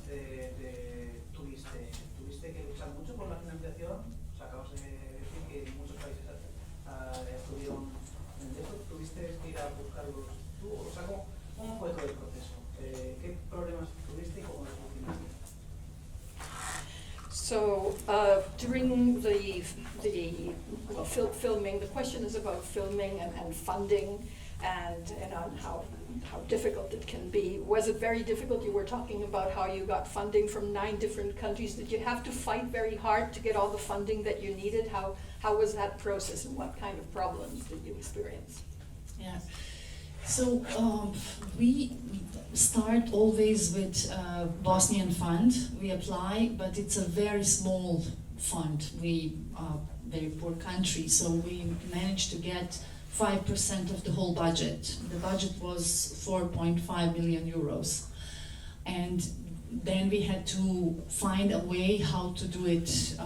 tuviste? ¿Tuviste que luchar mucho por la financiación? O sea, acabas de decir que muchos países estuvieron en eso. ¿Tuviste que ir a buscarlos tú? O sea, ¿cómo fue todo el proceso? ¿Qué problemas tuviste y cómo los solucionaste? So during the filming, the question is about filming and funding and on how difficult it can be. Was it very difficult? You were talking about how you got funding from 9 different countries. Did you have to fight very hard to get all the funding that you needed? How was that process and what kind of problems did you experience? Yeah. So we start always with Bosnian fund. We apply, but it's a very small fund. We are a very poor country, so we managed to get 5% of the whole budget. The budget was 4.5 million euros. And then we had to find a way how to do it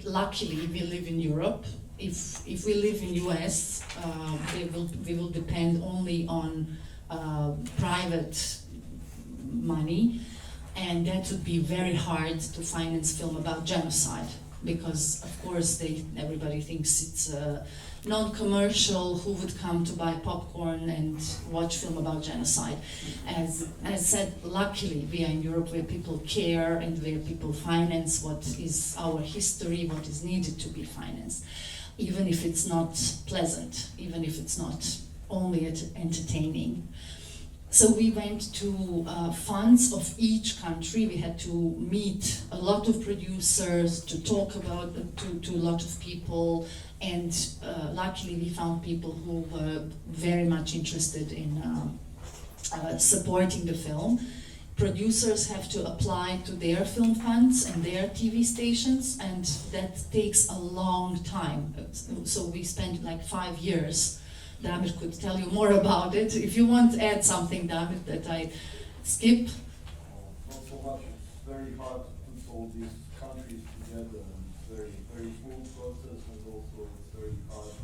luckily we live in Europe. If we live in US, we will depend only on private money, and that would be very hard to finance film about genocide, because of course everybody thinks it's non-commercial. Who would come to buy popcorn and watch film about genocide? As I said, luckily we are in Europe where people care and where people finance what is our history, what is needed to be financed, even if it's not pleasant, even if it's not only entertaining. So we went to funds of each country. We had to meet a lot of producers, to talk about to a lot of people, and luckily we found people who were very much interested in supporting the film. Producers have to apply to their film funds and their TV stations, and that takes a long time. So we spent like 5 years Damir could tell you more about it. If you want to add something, Damir, that I skip. Not so much. It's very hard to put all these countries together, and it's very full process, and also it's very hard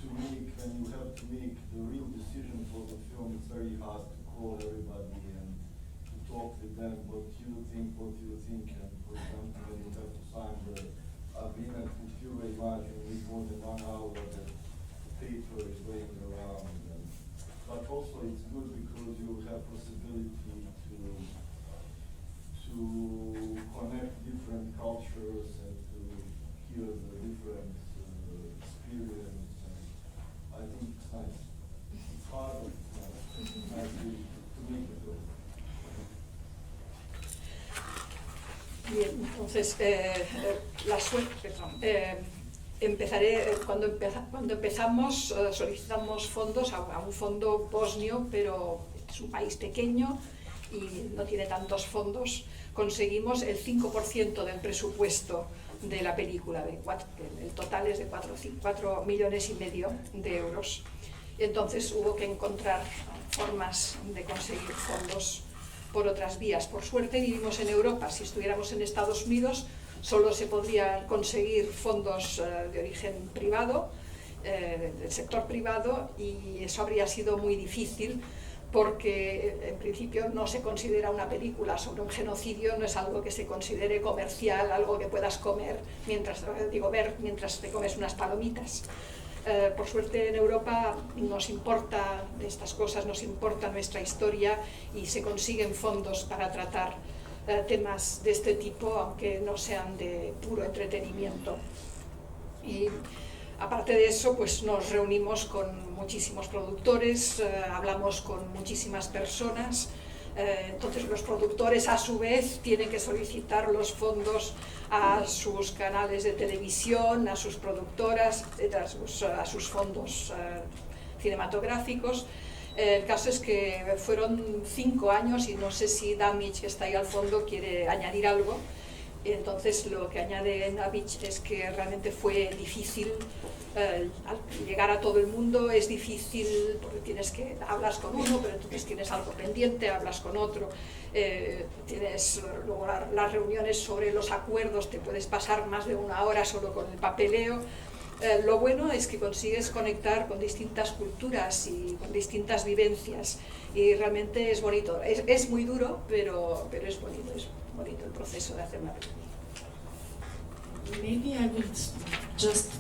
to make, when you have to make the real decision for the film, it's very hard to call everybody and to talk with them, what you think, and for example, when you have to sign the agreement with you very much, and we more than 1 hour that the paper is going around. But also it's good because you have possibility to connect different cultures and to hear the different experience. And I think it's nice. It's hard, but it's nice to make it work. Bien, entonces la suerte, empezaré cuando empezamos solicitamos fondos a un fondo bosnio, pero es un país pequeño y no tiene tantos fondos. Conseguimos el 5% del presupuesto de la película, el total es de 4,5 millones de euros. Entonces hubo que encontrar formas de conseguir fondos por otras vías. Por suerte vivimos en Europa. Si estuviéramos en Estados Unidos solo se podrían conseguir fondos de origen privado, del sector privado, y eso habría sido muy difícil porque en principio no se considera una película sobre un genocidio, no es algo que se considere comercial, algo que puedas comer ver mientras te comes unas palomitas. Por suerte en Europa nos importa estas cosas, nos importa nuestra historia y se consiguen fondos para tratar temas de este tipo, aunque no sean de puro entretenimiento. Y aparte de eso, pues nos reunimos con muchísimos productores, hablamos con muchísimas personas. Entonces los productores a su vez tienen que solicitar los fondos a sus canales de televisión, a sus productoras, a sus fondos cinematográficos. El caso es que fueron 5 años y no sé si Damić, que está ahí al fondo, quiere añadir algo. Entonces lo que añade Damić es que realmente fue difícil llegar a todo el mundo, es difícil porque hablas con uno, pero entonces tienes algo pendiente, hablas con otro, tienes luego las reuniones sobre los acuerdos, te puedes pasar más de 1 hora solo con el papeleo. Lo bueno es que consigues conectar con distintas culturas y con distintas vivencias y realmente es bonito. Es muy duro, pero es bonito el proceso de hacer una película. Maybe I would just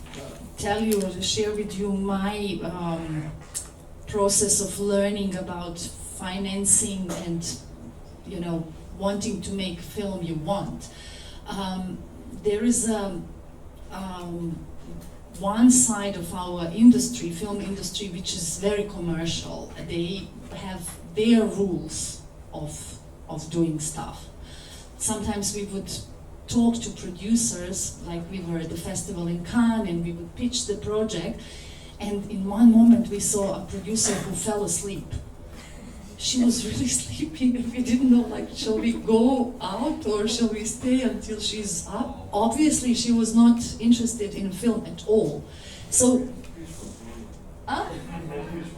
tell you or share with you my process of learning about financing and, wanting to make film you want. There is one side of our industry, film industry, which is very commercial. They have their rules of doing stuff. Sometimes we would talk to producers, like we were at the festival in Cannes, and we would pitch the project, and in one moment we saw a producer who fell asleep. She was really sleepy and we didn't know, shall we go out or shall we stay until she's up? Obviously she was not interested in film at all. So,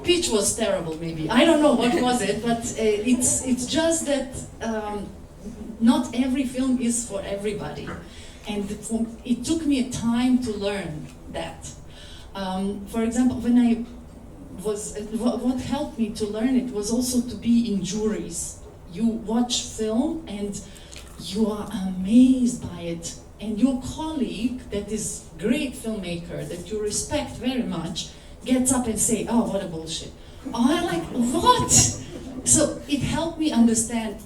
pitch was terrible maybe, I don't know what was it, but it's just that not every film is for everybody. And it took me a time to learn that. For example, what helped me to learn it was also to be in juries. You watch film and you are amazed by it, and your colleague, that is great filmmaker that you respect very much, gets up and say, "Oh, what a bullshit." Oh, I'm like, what? So it helped me understand,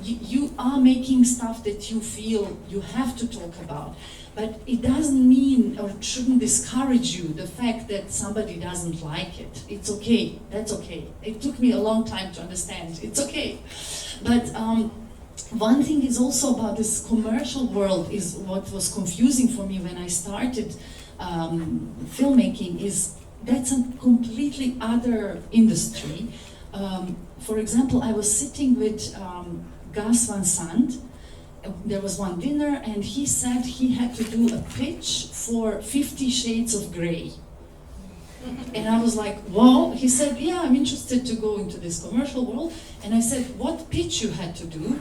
you are making stuff that you feel you have to talk about. But it doesn't mean or shouldn't discourage you the fact that somebody doesn't like it. It's okay, that's okay. It took me a long time to understand, it's okay. But one thing is also about this commercial world is what was confusing for me when I started filmmaking is that's a completely other industry. For example, I was sitting with Gus Van Sant. There was one dinner and he said he had to do a pitch for 50 Shades of Grey. And I was like, well, he said, yeah, I'm interested to go into this commercial world. And I said, what pitch you had to do?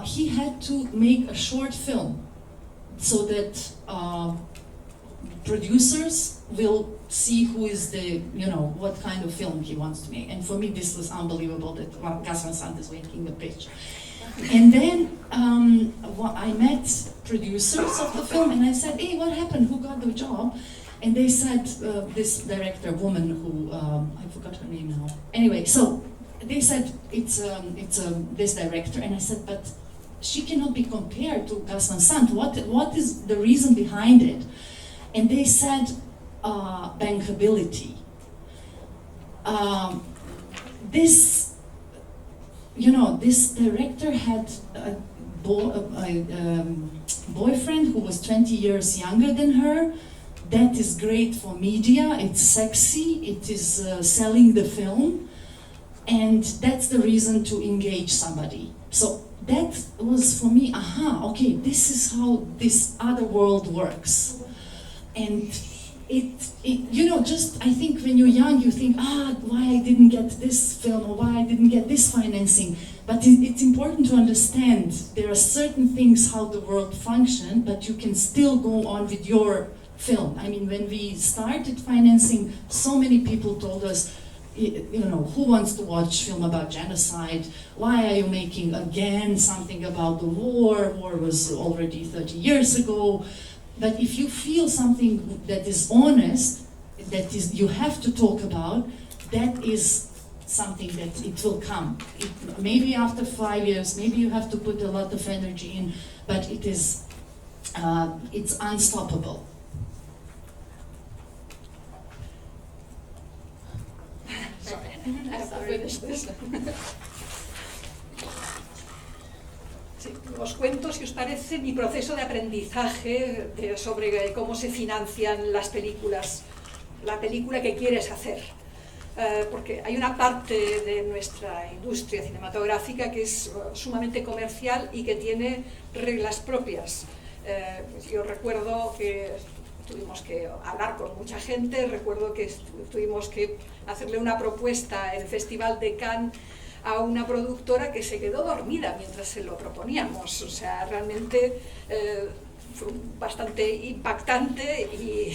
He had to make a short film so that producers will see who is the, what kind of film he wants to make. And for me, this was unbelievable that Gus Van Sant is making the pitch. And then I met producers of the film and I said, hey, what happened? Who got the job? And they said, this director, woman who, I forgot her name now. Anyway, so they said, it's this director. And I said, but she cannot be compared to Gus Van Sant. What is the reason behind it? And they said, bankability. This director had a boyfriend who was 20 years younger than her. That is great for media, it's sexy, it is selling the film, and that's the reason to engage somebody. So that was for me, okay, this is how this other world works. And I think when you're young, you think, why I didn't get this film, or why I didn't get this financing. But it's important to understand there are certain things how the world function, but you can still go on with your film. I mean, when we started financing, so many people told us, who wants to watch film about genocide? Why are you making again something about the war? War was already 30 years ago. But if you feel something that is honest, that is you have to talk about, that is something that it will come. Maybe after 5 years, maybe you have to put a lot of energy in, but it's unstoppable. Sí, os cuento, si os parece, mi proceso de aprendizaje sobre cómo se financian las películas, la película que quieres hacer. Porque hay una parte de nuestra industria cinematográfica que es sumamente comercial y que tiene reglas propias. Yo recuerdo que tuvimos que hablar con mucha gente, recuerdo que tuvimos que hacerle una propuesta en el Festival de Cannes a una productora que se quedó dormida mientras se lo proponíamos. O sea, realmente fue bastante impactante y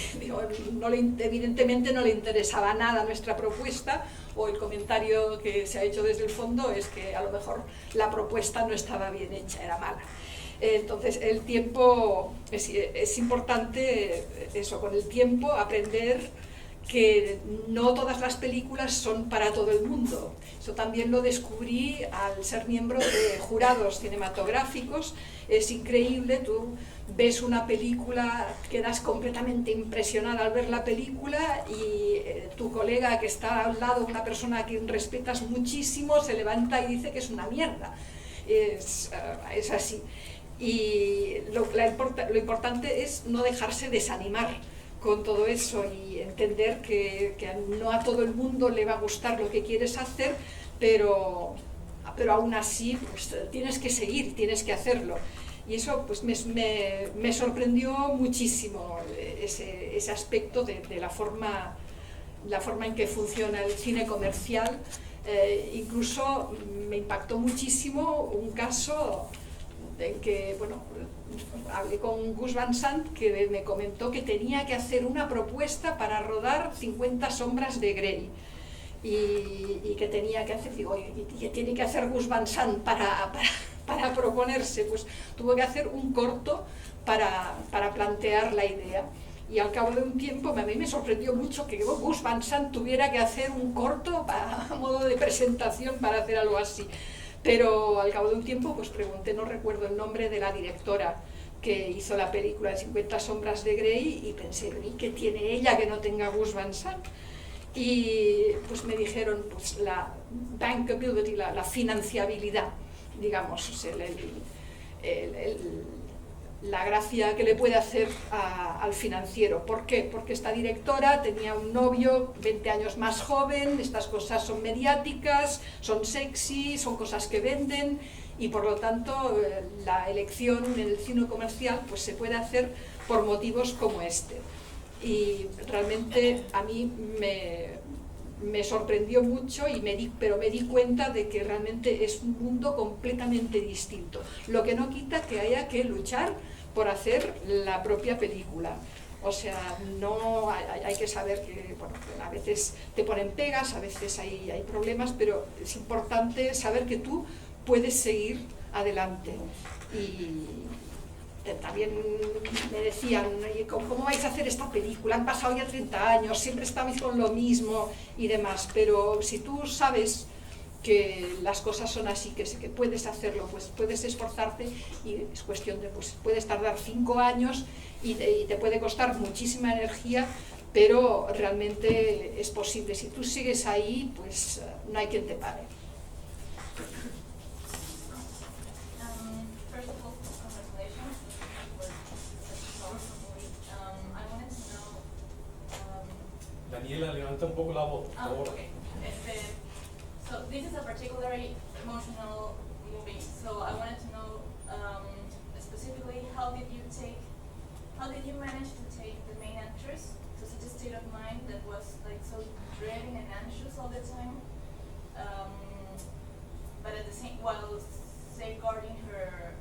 evidentemente no le interesaba nada nuestra propuesta, o el comentario que se ha hecho desde el fondo es que a lo mejor la propuesta no estaba bien hecha, era mala. Entonces el tiempo, es importante eso, con el tiempo aprender que no todas las películas son para todo el mundo. Eso también lo descubrí al ser miembro de jurados cinematográficos. Es increíble, tú ves una película, quedas completamente impresionada al ver la película y tu colega que está al lado, una persona a quien respetas muchísimo, se levanta y dice que es una mierda. Es así. Y lo importante es no dejarse desanimar con todo eso y entender que no a todo el mundo le va a gustar lo que quieres hacer, pero aún así pues, tienes que seguir, tienes que hacerlo. Y eso pues, me sorprendió muchísimo, ese aspecto de la forma en que funciona el cine comercial. Incluso me impactó muchísimo un caso en que, hablé con Gus Van Sant, que me comentó que tenía que hacer una propuesta para rodar 50 sombras de Grey. Y que tenía que hacer, digo, ¿y qué tiene que hacer Gus Van Sant para proponerse? Pues tuvo que hacer un corto para plantear la idea. Y al cabo de un tiempo, a mí me sorprendió mucho que Gus Van Sant tuviera que hacer un corto a modo de presentación para hacer algo así. Pero al cabo de un tiempo pues pregunté, no recuerdo el nombre de la directora que hizo la película de 50 sombras de Grey y pensé, ¿y qué tiene ella que no tenga Gus Van Sant? Y pues me dijeron pues la bankability, la financiabilidad, digamos, o sea, la gracia que le puede hacer al financiero. ¿Por qué? Porque esta directora tenía un novio 20 años más joven, estas cosas son mediáticas, son sexy, son cosas que venden y por lo tanto la elección en el cine comercial pues se puede hacer por motivos como este. y realmente a mí me sorprendió mucho, pero me di cuenta de que realmente es un mundo completamente distinto, lo que no quita que haya que luchar por hacer la propia película. O sea, no hay que saber que, bueno, a veces te ponen pegas, a veces hay problemas, pero es importante saber que tú puedes seguir adelante. Y también me decían, ¿cómo vais a hacer esta película? Han pasado ya 30 años, siempre estáis con lo mismo y demás, pero si tú sabes que las cosas son así, que puedes hacerlo, pues puedes esforzarte, y es cuestión de, pues puedes tardar 5 años y te puede costar muchísima energía, pero realmente es posible. Si tú sigues ahí, pues no hay quien te pare. First of all, congratulations. I wanted to know. Daniela, levanta un poco la voz, por favor. Okay. So this is a particularly emotional movie. So I wanted to know specifically how did you manage to take the main actress to such a state of mind that was like so dreading and anxious all the time, but at the same while safeguarding her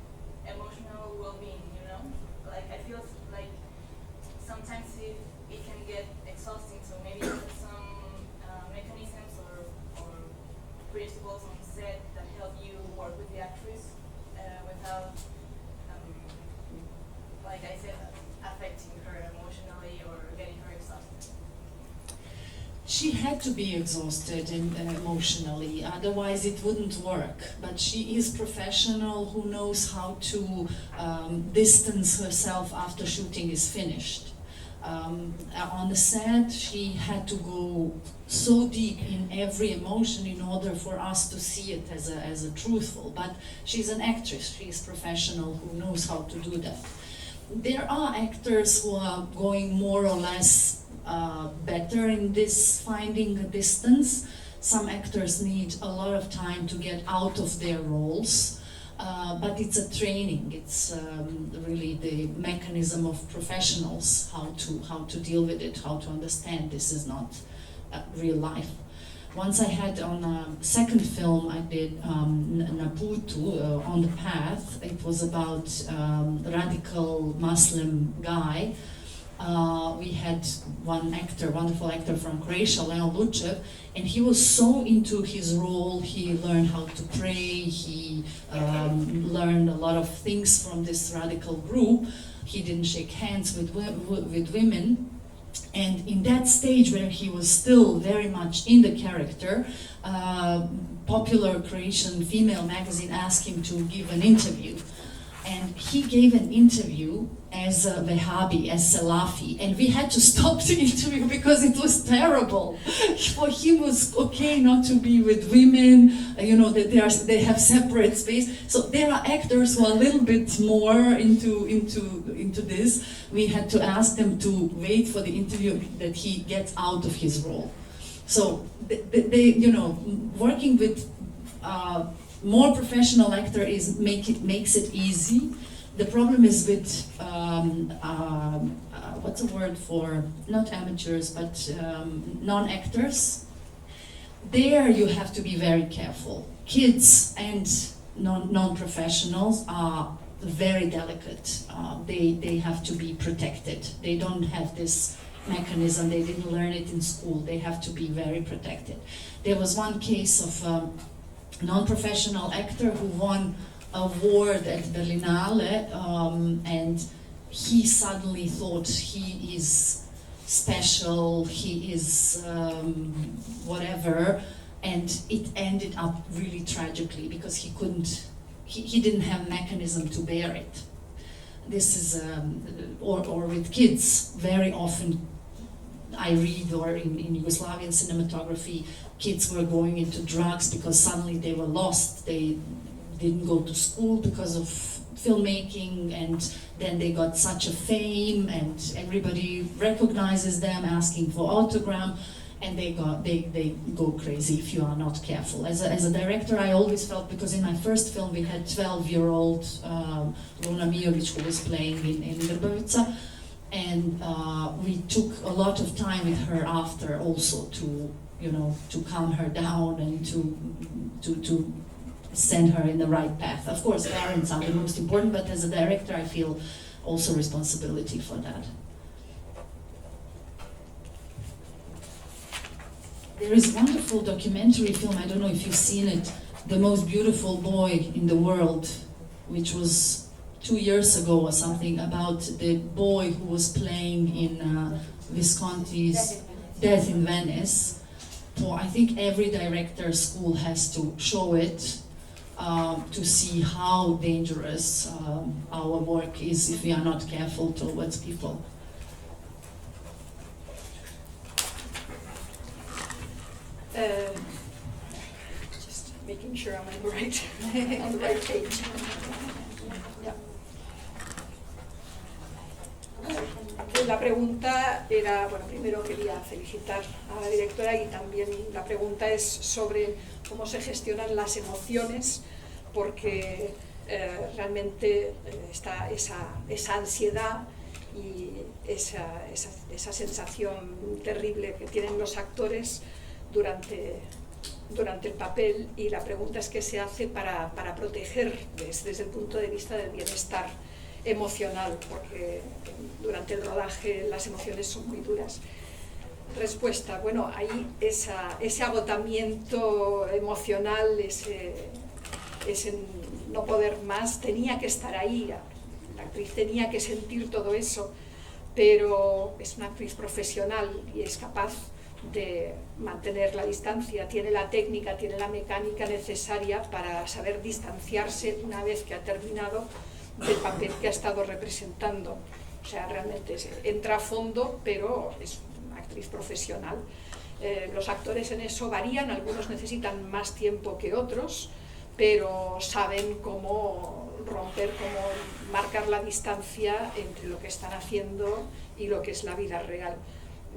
emotional well-being. You know, like I feel like sometimes it can get exhausting. So maybe some mechanisms or principles on set that help you work with the actress without, like I said, affecting her emotionally or getting her exhausted. She had to be exhausted emotionally, otherwise it wouldn't work. But she is professional who knows how to distance herself after shooting is finished. On the set, she had to go so deep in every emotion in order for us to see it as a truthful. But she's an actress, she's professional who knows how to do that. There are actors who are going more or less better in this finding a distance. Some actors need a lot of time to get out of their roles. But it's a training. It's really the mechanism of professionals how to deal with it, how to understand this is not real life. Once I had on a second film I did Naputu, On the Path. It was about radical Muslim guy. We had one actor, wonderful actor from Croatia, Leon Lucev, and he was so into his role. He learned how to pray. He learned a lot of things from this radical group. He didn't shake hands with women. And in that stage where he was still very much in the character, popular Croatian female magazine asked him to give an interview. And he gave an interview as a Wahhabi, as Salafi, and we had to stop the interview because it was terrible. For him it was okay not to be with women, you know, that they have separate space. So there are actors who are a little bit more into this. We had to ask them to wait for the interview that he gets out of his role. So they you know, working with more professional actor makes it easy. The problem is with what's a word for not amateurs but non-actors. There you have to be very careful. Kids and non-professionals are very delicate. They have to be protected. They don't have this mechanism. They didn't learn it in school. They have to be very protected. There was one case of non-professional actor who won an award at Berlinale, and he suddenly thought he is special, he is whatever, and it ended up really tragically because he didn't have mechanism to bear it. This is, or with kids, very often I read, or in Yugoslavian cinematography, kids were going into drugs because suddenly they were lost. They didn't go to school because of filmmaking, and then they got such a fame, and everybody recognizes them asking for autograph, and they go crazy if you are not careful. As a director, I always felt, because in my first film we had 12-year-old Luna Mijovic who was playing in Grbavica, and we took a lot of time with her after also to, you know, to calm her down and to send her in the right path. Of course, parents are the most important, but as a director, I feel also responsibility for that. There is a wonderful documentary film, I don't know if you've seen it, The Most Beautiful Boy in the World, which was 2 years ago or something, about the boy who was playing in Visconti's Death in Venice. So I think every director school has to show it to see how dangerous our work is if we are not careful towards people. Just making sure I'm on the right page. Yeah. La pregunta era, bueno, primero quería felicitar a la directora y también la pregunta es sobre cómo se gestionan las emociones, porque realmente está esa ansiedad y esa sensación terrible que tienen los actores durante el papel, y la pregunta es qué se hace para proteger desde el punto de vista del bienestar emocional, porque durante el rodaje las emociones son muy duras. Respuesta, bueno, ahí ese agotamiento emocional, ese no poder más, tenía que estar ahí, la actriz tenía que sentir todo eso, pero es una actriz profesional y es capaz de mantener la distancia, tiene la técnica, tiene la mecánica necesaria para saber distanciarse una vez que ha terminado del papel que ha estado representando. O sea, realmente entra a fondo, pero es una actriz profesional. Los actores en eso varían, algunos necesitan más tiempo que otros, pero saben cómo romper, cómo marcar la distancia entre lo que están haciendo y lo que es la vida real.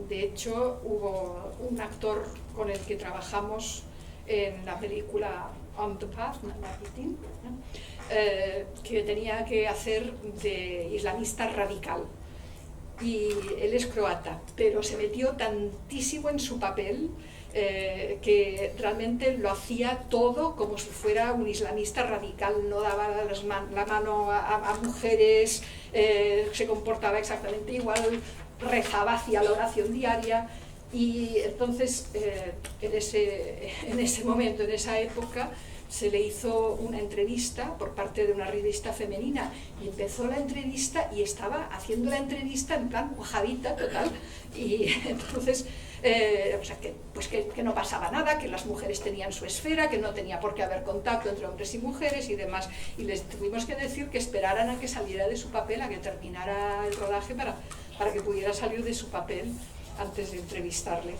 De hecho, hubo un actor con el que trabajamos en la película On the Path, que tenía que hacer de islamista radical. Y él es croata, pero se metió tantísimo en su papel que realmente lo hacía todo como si fuera un islamista radical, no daba la mano a mujeres, se comportaba exactamente igual, rezaba, hacía la oración diaria. Y entonces en ese momento, en esa época, se le hizo una entrevista por parte de una revista femenina, y empezó la entrevista y estaba haciendo la entrevista en plan wahabita total, y entonces o sea, que no pasaba nada, que las mujeres tenían su esfera, que no tenía por qué haber contacto entre hombres y mujeres y demás, y les tuvimos que decir que esperaran a que saliera de su papel, a que terminara el rodaje para que pudiera salir de su papel antes de entrevistarle.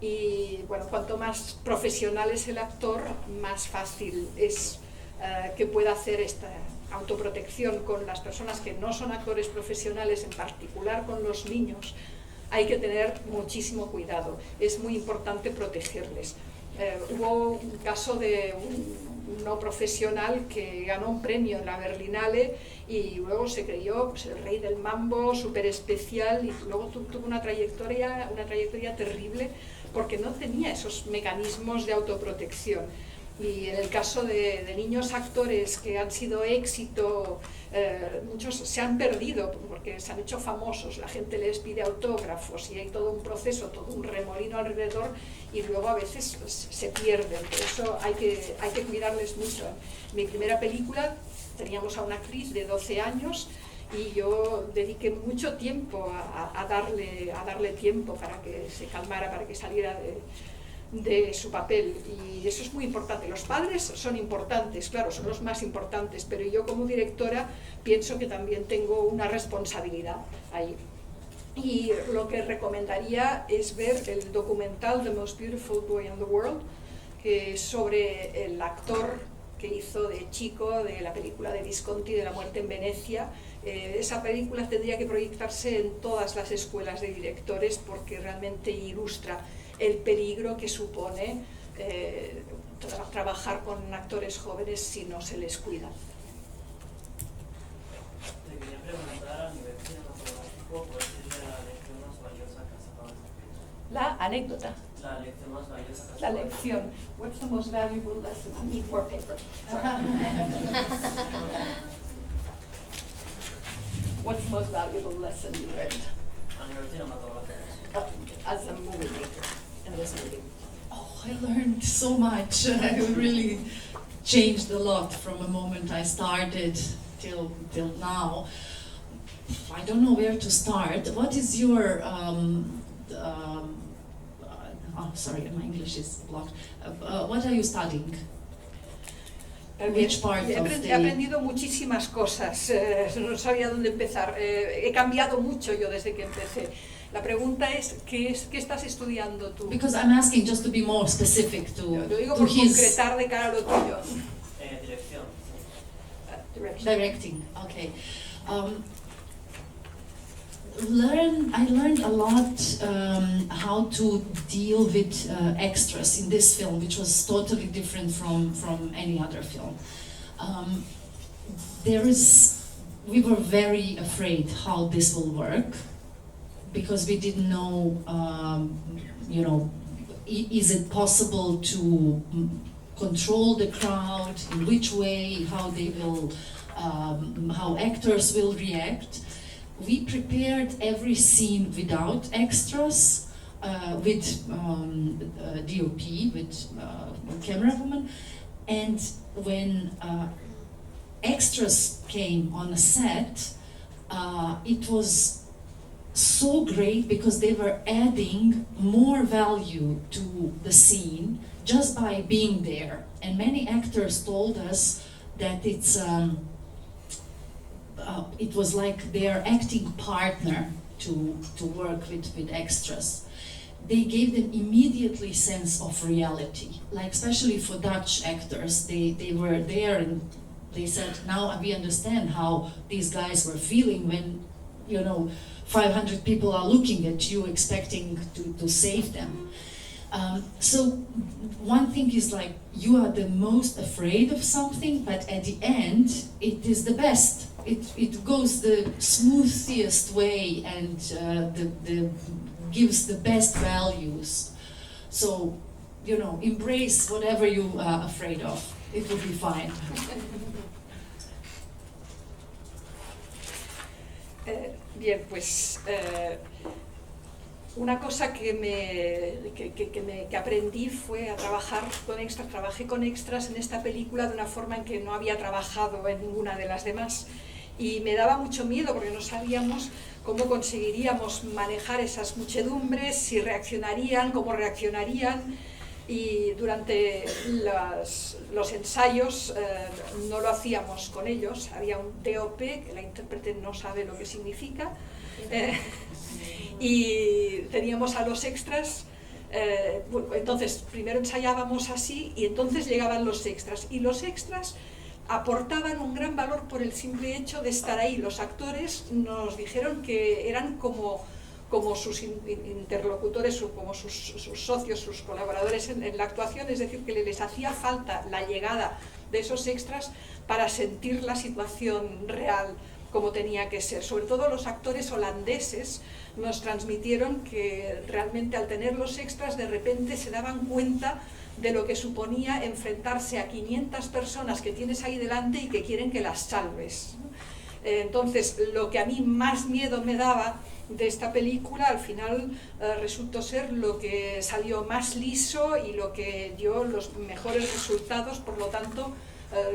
Y bueno, cuanto más profesional es el actor, más fácil es que pueda hacer esta autoprotección con las personas que no son actores profesionales, en particular con los niños. Hay que tener muchísimo cuidado, es muy importante protegerles. Hubo un caso de un no profesional que ganó un premio en la Berlinale y luego se creyó pues, el rey del mambo, súper especial, y luego tuvo una trayectoria terrible porque no tenía esos mecanismos de autoprotección. Y en el caso de niños actores que han sido éxito, muchos se han perdido porque se han hecho famosos, la gente les pide autógrafos y hay todo un proceso, todo un remolino alrededor, y luego a veces pues, se pierden. Por eso hay que cuidarles mucho. En mi primera película teníamos a una actriz de 12 años y yo dediqué mucho tiempo a darle tiempo para que se calmara, para que saliera de su papel, y eso es muy importante. Los padres son importantes, claro, son los más importantes, pero yo como directora pienso que también tengo una responsabilidad ahí. Y lo que recomendaría es ver el documental The Most Beautiful Boy in the World, que es sobre el actor que hizo de chico de la película de Visconti, de la muerte en Venecia. Esa película tendría que proyectarse en todas las escuelas de directores porque realmente ilustra el peligro que supone trabajar con actores jóvenes si no se les cuida. Te quería preguntar a nivel cinematográfico, ¿cuál sería la lección más valiosa anécdota. La lección más valiosa que has La tomado. lección. What's the most valuable lesson? I need more paper. What's the most valuable lesson you learned A nivel cinematográfico. as a movie maker in this movie? Oh, I learned so much. I really changed a lot from the moment I started till now. I don't know where to start. What is your oh, sorry, my English is blocked. What are you studying? Which part He of he the... aprendido muchísimas cosas, no sabía dónde empezar. He cambiado mucho yo desde que empecé. La pregunta es, ¿qué estás estudiando tú? Because I'm asking just to be more specific to Lo digo por his concretar de cara a lo tuyo. Dirección. Direction. directing. Okay. I learned a lot how to deal with extras in this film, which was totally different from any other film. We were very afraid how this will work, because we didn't know, is it possible to control the crowd, in which way, how they will, how actors will react. We prepared every scene without extras, with DOP, with camerawoman, and when extras came on a set, it was so great because they were adding more value to the scene just by being there. And many actors told us that it was like their acting partner to work with extras. They gave them immediately sense of reality, like especially for Dutch actors. They were there and they said, now we understand how these guys were feeling when, 500 people are looking at you expecting to save them. So one thing is like, you are the most afraid of something, but at the end, it is the best. It goes the smoothest way and gives the best values. So, embrace whatever you are afraid of. It will be fine. Bien, pues una cosa que aprendí fue a trabajar con extras. Trabajé con extras en esta película de una forma en que no había trabajado en ninguna de las demás. Y me daba mucho miedo porque no sabíamos cómo conseguiríamos manejar esas muchedumbres, si reaccionarían, cómo reaccionarían. Y durante los ensayos no lo hacíamos con ellos. Había un DOP, que la intérprete no sabe lo que significa. Y teníamos a los extras. Entonces, primero ensayábamos así y entonces llegaban los extras. Y los extras aportaban un gran valor por el simple hecho de estar ahí. Los actores nos dijeron que eran como sus interlocutores, como sus socios, sus colaboradores en la actuación, es decir, que les hacía falta la llegada de esos extras para sentir la situación real como tenía que ser. Sobre todo los actores holandeses nos transmitieron que realmente al tener los extras de repente se daban cuenta de lo que suponía enfrentarse a 500 personas que tienes ahí delante y que quieren que las salves. Entonces, lo que a mí más miedo me daba de esta película, al final resultó ser lo que salió más liso y lo que dio los mejores resultados. Por lo tanto,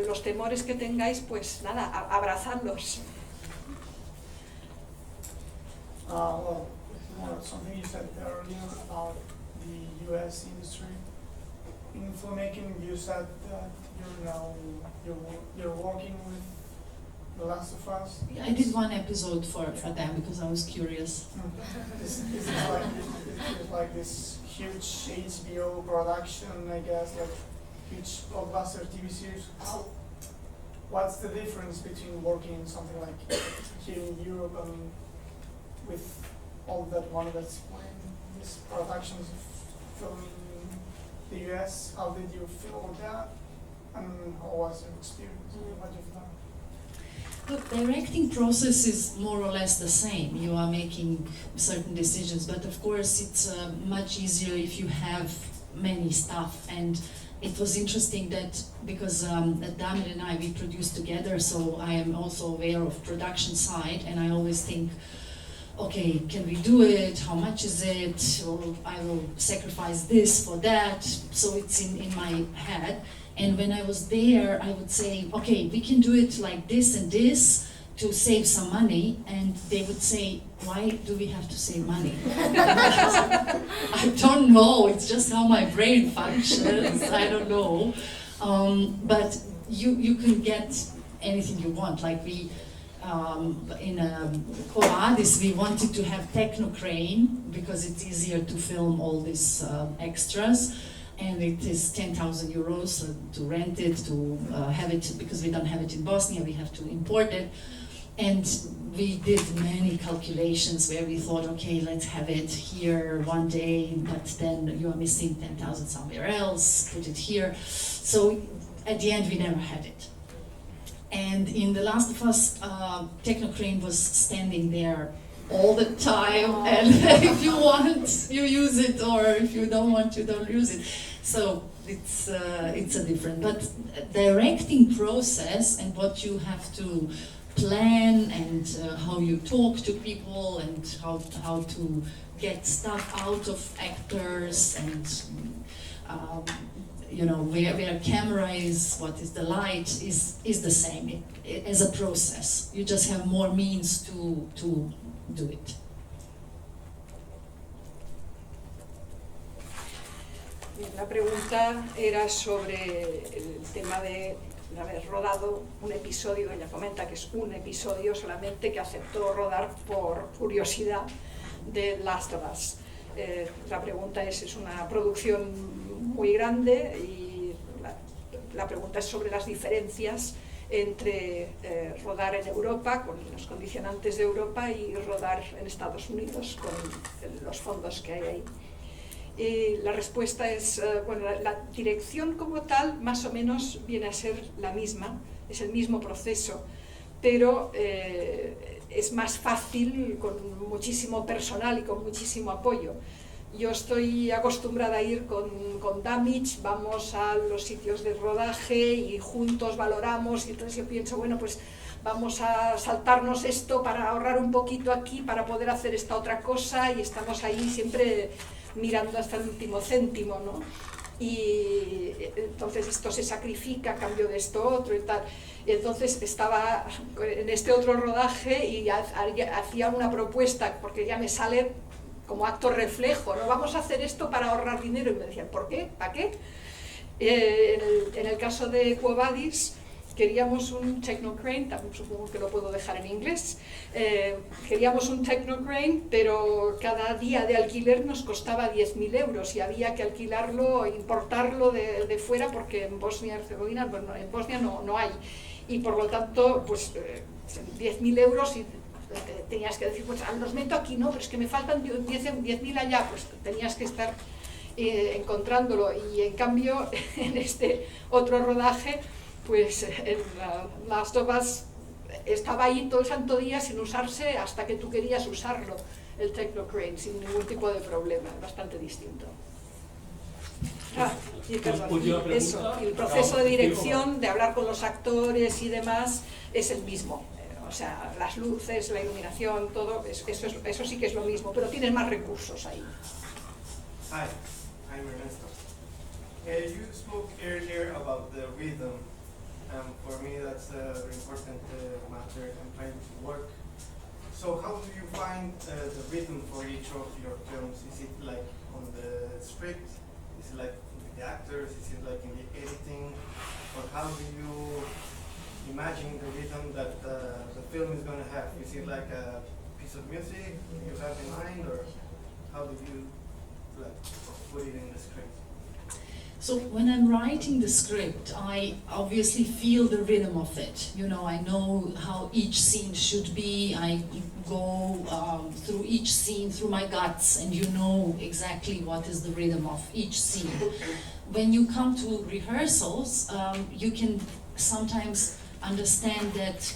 los temores que tengáis, pues nada, abrazadlos. Well, something you said earlier about the U.S. industry. In filmmaking, you said that you're working with The Last of Us. I did one episode for them because I was curious. Is it like this huge HBO production, I guess, like huge blockbuster TV series? What's the difference between working in something like here in Europe and with all that money that's put in these productions of filming in the US? How did you feel with that? And how was your experience? What you've done? The directing process is more or less the same. You are making certain decisions, but of course it's much easier if you have many stuff. And it was interesting that because Damir and I, we produced together, so I am also aware of production side, and I always think, okay, can we do it? How much is it? Or I will sacrifice this for that. So it's in my head. And when I was there, I would say, okay, we can do it like this and this to save some money. And they would say, why do we have to save money? I don't know, it's just how my brain functions, I don't know. But you can get anything you want. Like we, in Quo Vadis, we wanted to have techno crane because it's easier to film all these extras. And it is 10,000 euros to rent it, to have it, because we don't have it in Bosnia, we have to import it. And we did many calculations where we thought, okay, let's have it here one day, but then you are missing 10,000 somewhere else, put it here. So at the end, we never had it. And in The Last of Us, Technocrane was standing there all the time, and if you want, you use it, or if you don't want, you don't use it. So it's a different, but directing process and what you have to plan and how you talk to people and how to get stuff out of actors and you know where camera is, what is the light is the same as a process. You just have more means to do it. La pregunta era sobre el tema de haber rodado un episodio. Ella comenta que es un episodio solamente que aceptó rodar por curiosidad de Last of Us. La pregunta es una producción muy grande y la pregunta es sobre las diferencias entre rodar en Europa con los condicionantes de Europa y rodar en Estados Unidos con los fondos que hay ahí. Y la respuesta es, bueno, la dirección como tal más o menos viene a ser la misma, es el mismo proceso, pero es más fácil con muchísimo personal y con muchísimo apoyo. Yo estoy acostumbrada a ir con Damir, vamos a los sitios de rodaje y juntos valoramos, y entonces yo pienso, bueno, pues vamos a saltarnos esto para ahorrar un poquito aquí, para poder hacer esta otra cosa, y estamos ahí siempre mirando hasta el último céntimo, ¿no? Y entonces esto se sacrifica a cambio de esto otro y tal. Y entonces estaba en este otro rodaje y hacía una propuesta, porque ya me sale como acto reflejo, ¿no? Vamos a hacer esto para ahorrar dinero. Y me decían, ¿por qué? ¿Para qué? En el caso de Quo Vadis, queríamos un technocrane, también supongo que lo puedo dejar en inglés, queríamos un technocrane, pero cada día de alquiler nos costaba 10.000 euros y había que alquilarlo, importarlo de fuera, porque en Bosnia y Herzegovina, bueno, en Bosnia no hay, y por lo tanto, pues 10.000 euros y tenías que decir, pues los meto aquí, no, pero es que me faltan 10.000 allá, pues tenías que estar encontrándolo. Y en cambio, en este otro rodaje, pues en Last of Us estaba ahí todo el santo día sin usarse hasta que tú querías usarlo, el technocrane, sin ningún tipo de problema, bastante distinto. Y el proceso de dirección, de hablar con los actores y demás, es el mismo. O sea, las luces, la iluminación, todo, eso sí que es lo mismo, pero tienes más recursos ahí. Hi, I'm Ernesto. You spoke earlier about the rhythm. For me, that's a very important matter I'm trying to work. So how do you find the rhythm for each of your films? Is it like on the script? Is it like with the actors? Is it like in the editing? Or how do you imagine the rhythm that the film is going to have? Is it like a piece of music you have in mind, or how do you like put it in the script? So when I'm writing the script, I obviously feel the rhythm of it. You know, I know how each scene should be. I go through each scene through my guts, and you know exactly what is the rhythm of each scene. When you come to rehearsals, you can sometimes understand that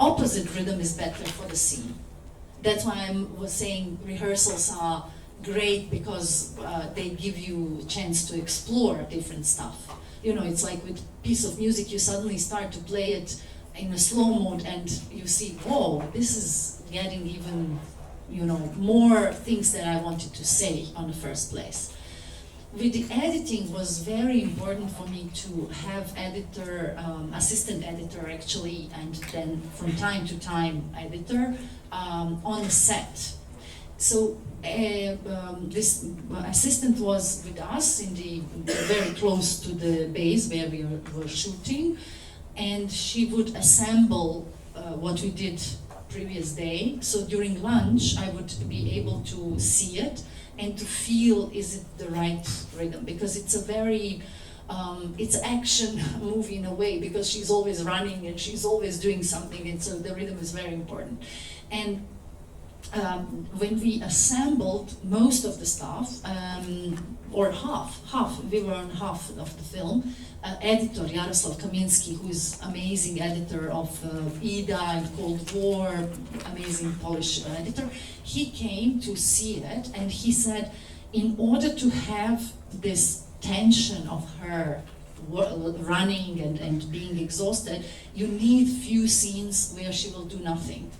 opposite rhythm is better for the scene. That's why I was saying rehearsals are great because they give you a chance to explore different stuff. You know, it's like with a piece of music, you suddenly start to play it in a slow mode and you see, whoa, this is getting even, you know, more things that I wanted to say on the first place. With the editing was very important for me to have editor, assistant editor actually, and then from time to time editor on the set. So this assistant was with us in the very close to the base where we were shooting, and she would assemble what we did previous day. So during lunch, I would be able to see it and to feel, is it the right rhythm? Because it's a very, it's an action movie in a way, because she's always running and she's always doing something, and so the rhythm is very important. And when we assembled most of the stuff, or half, we were on half of the film, editor Jaroslav Kamiński, who is amazing editor of Ida and Cold War, amazing Polish editor, he came to see it and he said, in order to have this tension of her running and being exhausted, you need few scenes where she will do nothing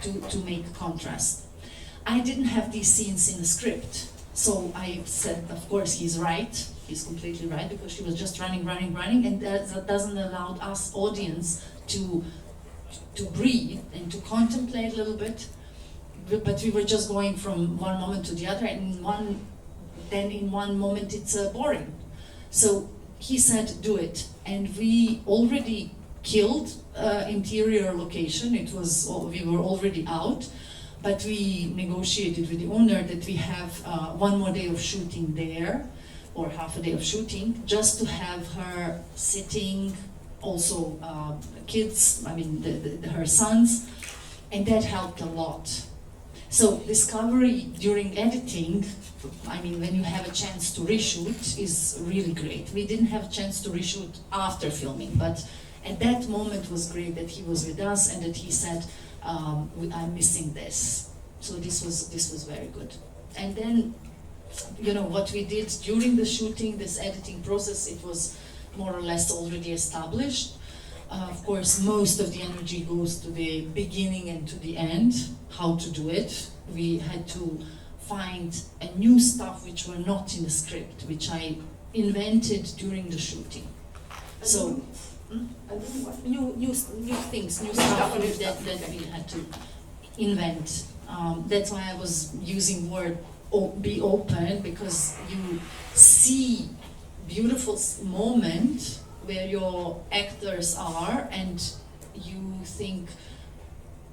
to make contrast. I didn't have these scenes in the script, so I said, of course, he's right. He's completely right, because she was just running, and that doesn't allow us audience to breathe and to contemplate a little bit. But we were just going from one moment to the other, and in one moment it's boring. So he said, do it, and we already killed interior location. It was, we were already out, but we negotiated with the owner that we have one more day of shooting there, or half a day of shooting, just to have her sitting, also kids, I mean her sons, and that helped a lot. So discovery during editing, I mean when you have a chance to reshoot, is really great. We didn't have a chance to reshoot after filming, but at that moment was great that he was with us and that he said, I'm missing this. So this was very good. And then, you know, what we did during the shooting, this editing process, it was more or less already established. Of course, most of the energy goes to the beginning and to the end, how to do it. We had to find a new stuff which were not in the script, which I invented during the shooting. So, new things, new stuff that we had to invent. That's why I was using word be open, because you see beautiful moment where your actors are and you think,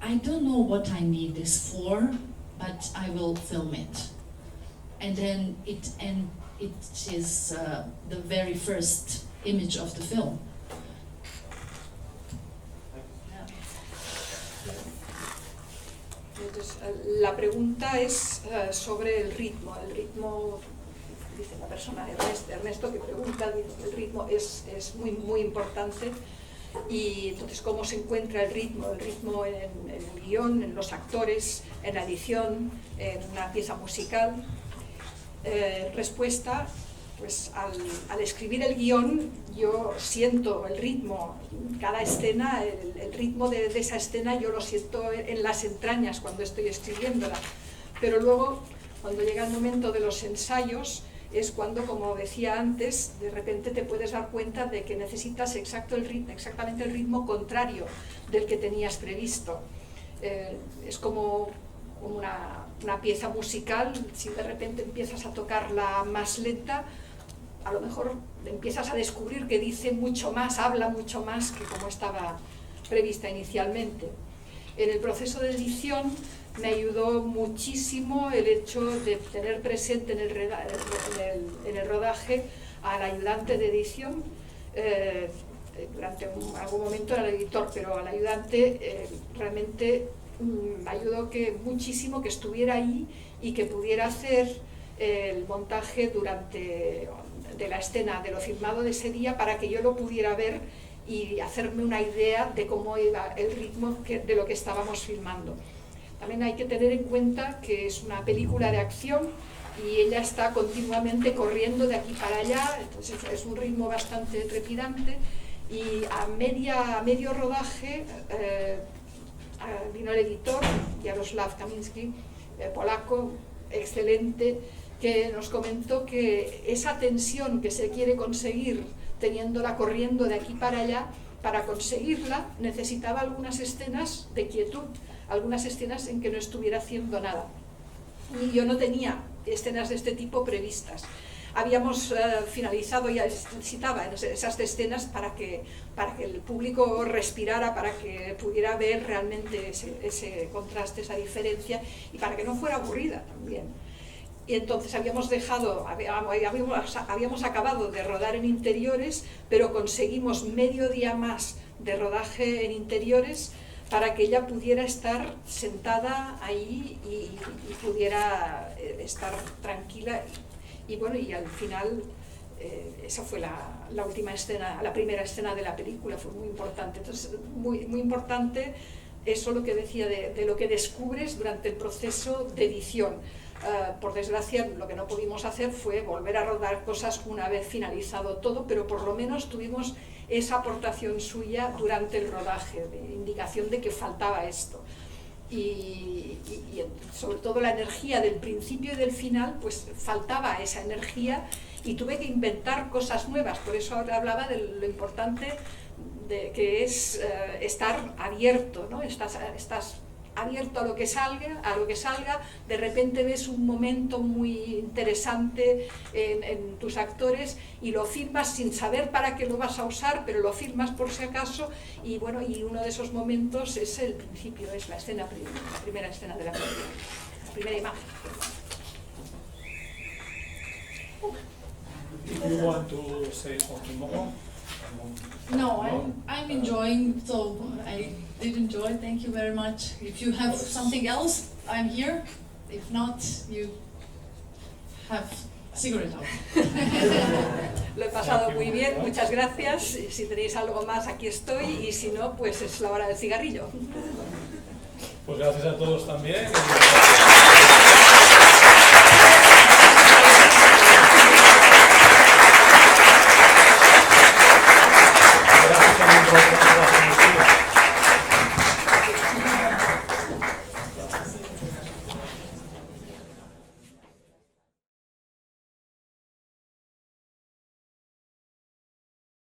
I don't know what I need this for, but I will film it. And then it is the very first image of the film. Entonces, la pregunta es sobre el ritmo. El ritmo, dice la persona, Ernesto, que pregunta, dice que el ritmo es muy, muy importante. Y entonces, ¿cómo se encuentra el ritmo? El ritmo en el guión, en los actores, en la edición, en una pieza musical. Respuesta, pues al escribir el guión, yo siento el ritmo, cada escena, el ritmo de esa escena yo lo siento en las entrañas cuando estoy escribiendo. Pero luego, cuando llega el momento de los ensayos, es cuando, como decía antes, de repente te puedes dar cuenta de que necesitas exactamente el ritmo contrario del que tenías previsto. Es como una pieza musical, si de repente empiezas a tocarla más lenta, a lo mejor empiezas a descubrir que dice mucho más, habla mucho más que como estaba prevista inicialmente. En el proceso de edición me ayudó muchísimo el hecho de tener presente en el rodaje al ayudante de edición. Durante algún momento era el editor, pero al ayudante realmente me ayudó muchísimo que estuviera ahí y que pudiera hacer el montaje de la escena, de lo filmado de ese día, para que yo lo pudiera ver y hacerme una idea de cómo iba el ritmo de lo que estábamos filmando. También hay que tener en cuenta que es una película de acción y ella está continuamente corriendo de aquí para allá, entonces es un ritmo bastante trepidante, y a medio rodaje vino el editor, Jarosław Kaminski, polaco, excelente, que nos comentó que esa tensión que se quiere conseguir teniéndola corriendo de aquí para allá, para conseguirla necesitaba algunas escenas de quietud, algunas escenas en que no estuviera haciendo nada. Y yo no tenía escenas de este tipo previstas. Habíamos finalizado, ya necesitaba esas escenas para que el público respirara, para que pudiera ver realmente ese contraste, esa diferencia, y para que no fuera aburrida también. Y entonces habíamos acabado de rodar en interiores, pero conseguimos medio día más de rodaje en interiores para que ella pudiera estar sentada ahí y pudiera estar tranquila. Y bueno, y al final esa fue la última escena, la primera escena de la película, fue muy importante. Entonces, muy importante eso, lo que decía de lo que descubres durante el proceso de edición. Por desgracia, lo que no pudimos hacer fue volver a rodar cosas una vez finalizado todo, pero por lo menos tuvimos esa aportación suya durante el rodaje, de indicación de que faltaba esto. Y sobre todo la energía del principio y del final, pues faltaba esa energía y tuve que inventar cosas nuevas. Por eso ahora hablaba de lo importante que es estar abierto, ¿no? Estás abierto a lo que salga, de repente ves un momento muy interesante en tus actores y lo filmas sin saber para qué lo vas a usar, pero lo filmas por si acaso, y bueno, y uno de esos momentos es el principio, es la primera escena de la película, la primera imagen. Do you want to say something more? No, I'm enjoying, so I did enjoy, thank you very much. If you have something else, I'm here. If not, you have figured it out. Lo he pasado muy bien, muchas gracias. Si tenéis algo más, aquí estoy, y si no, pues es la hora del cigarrillo. Pues gracias a todos también.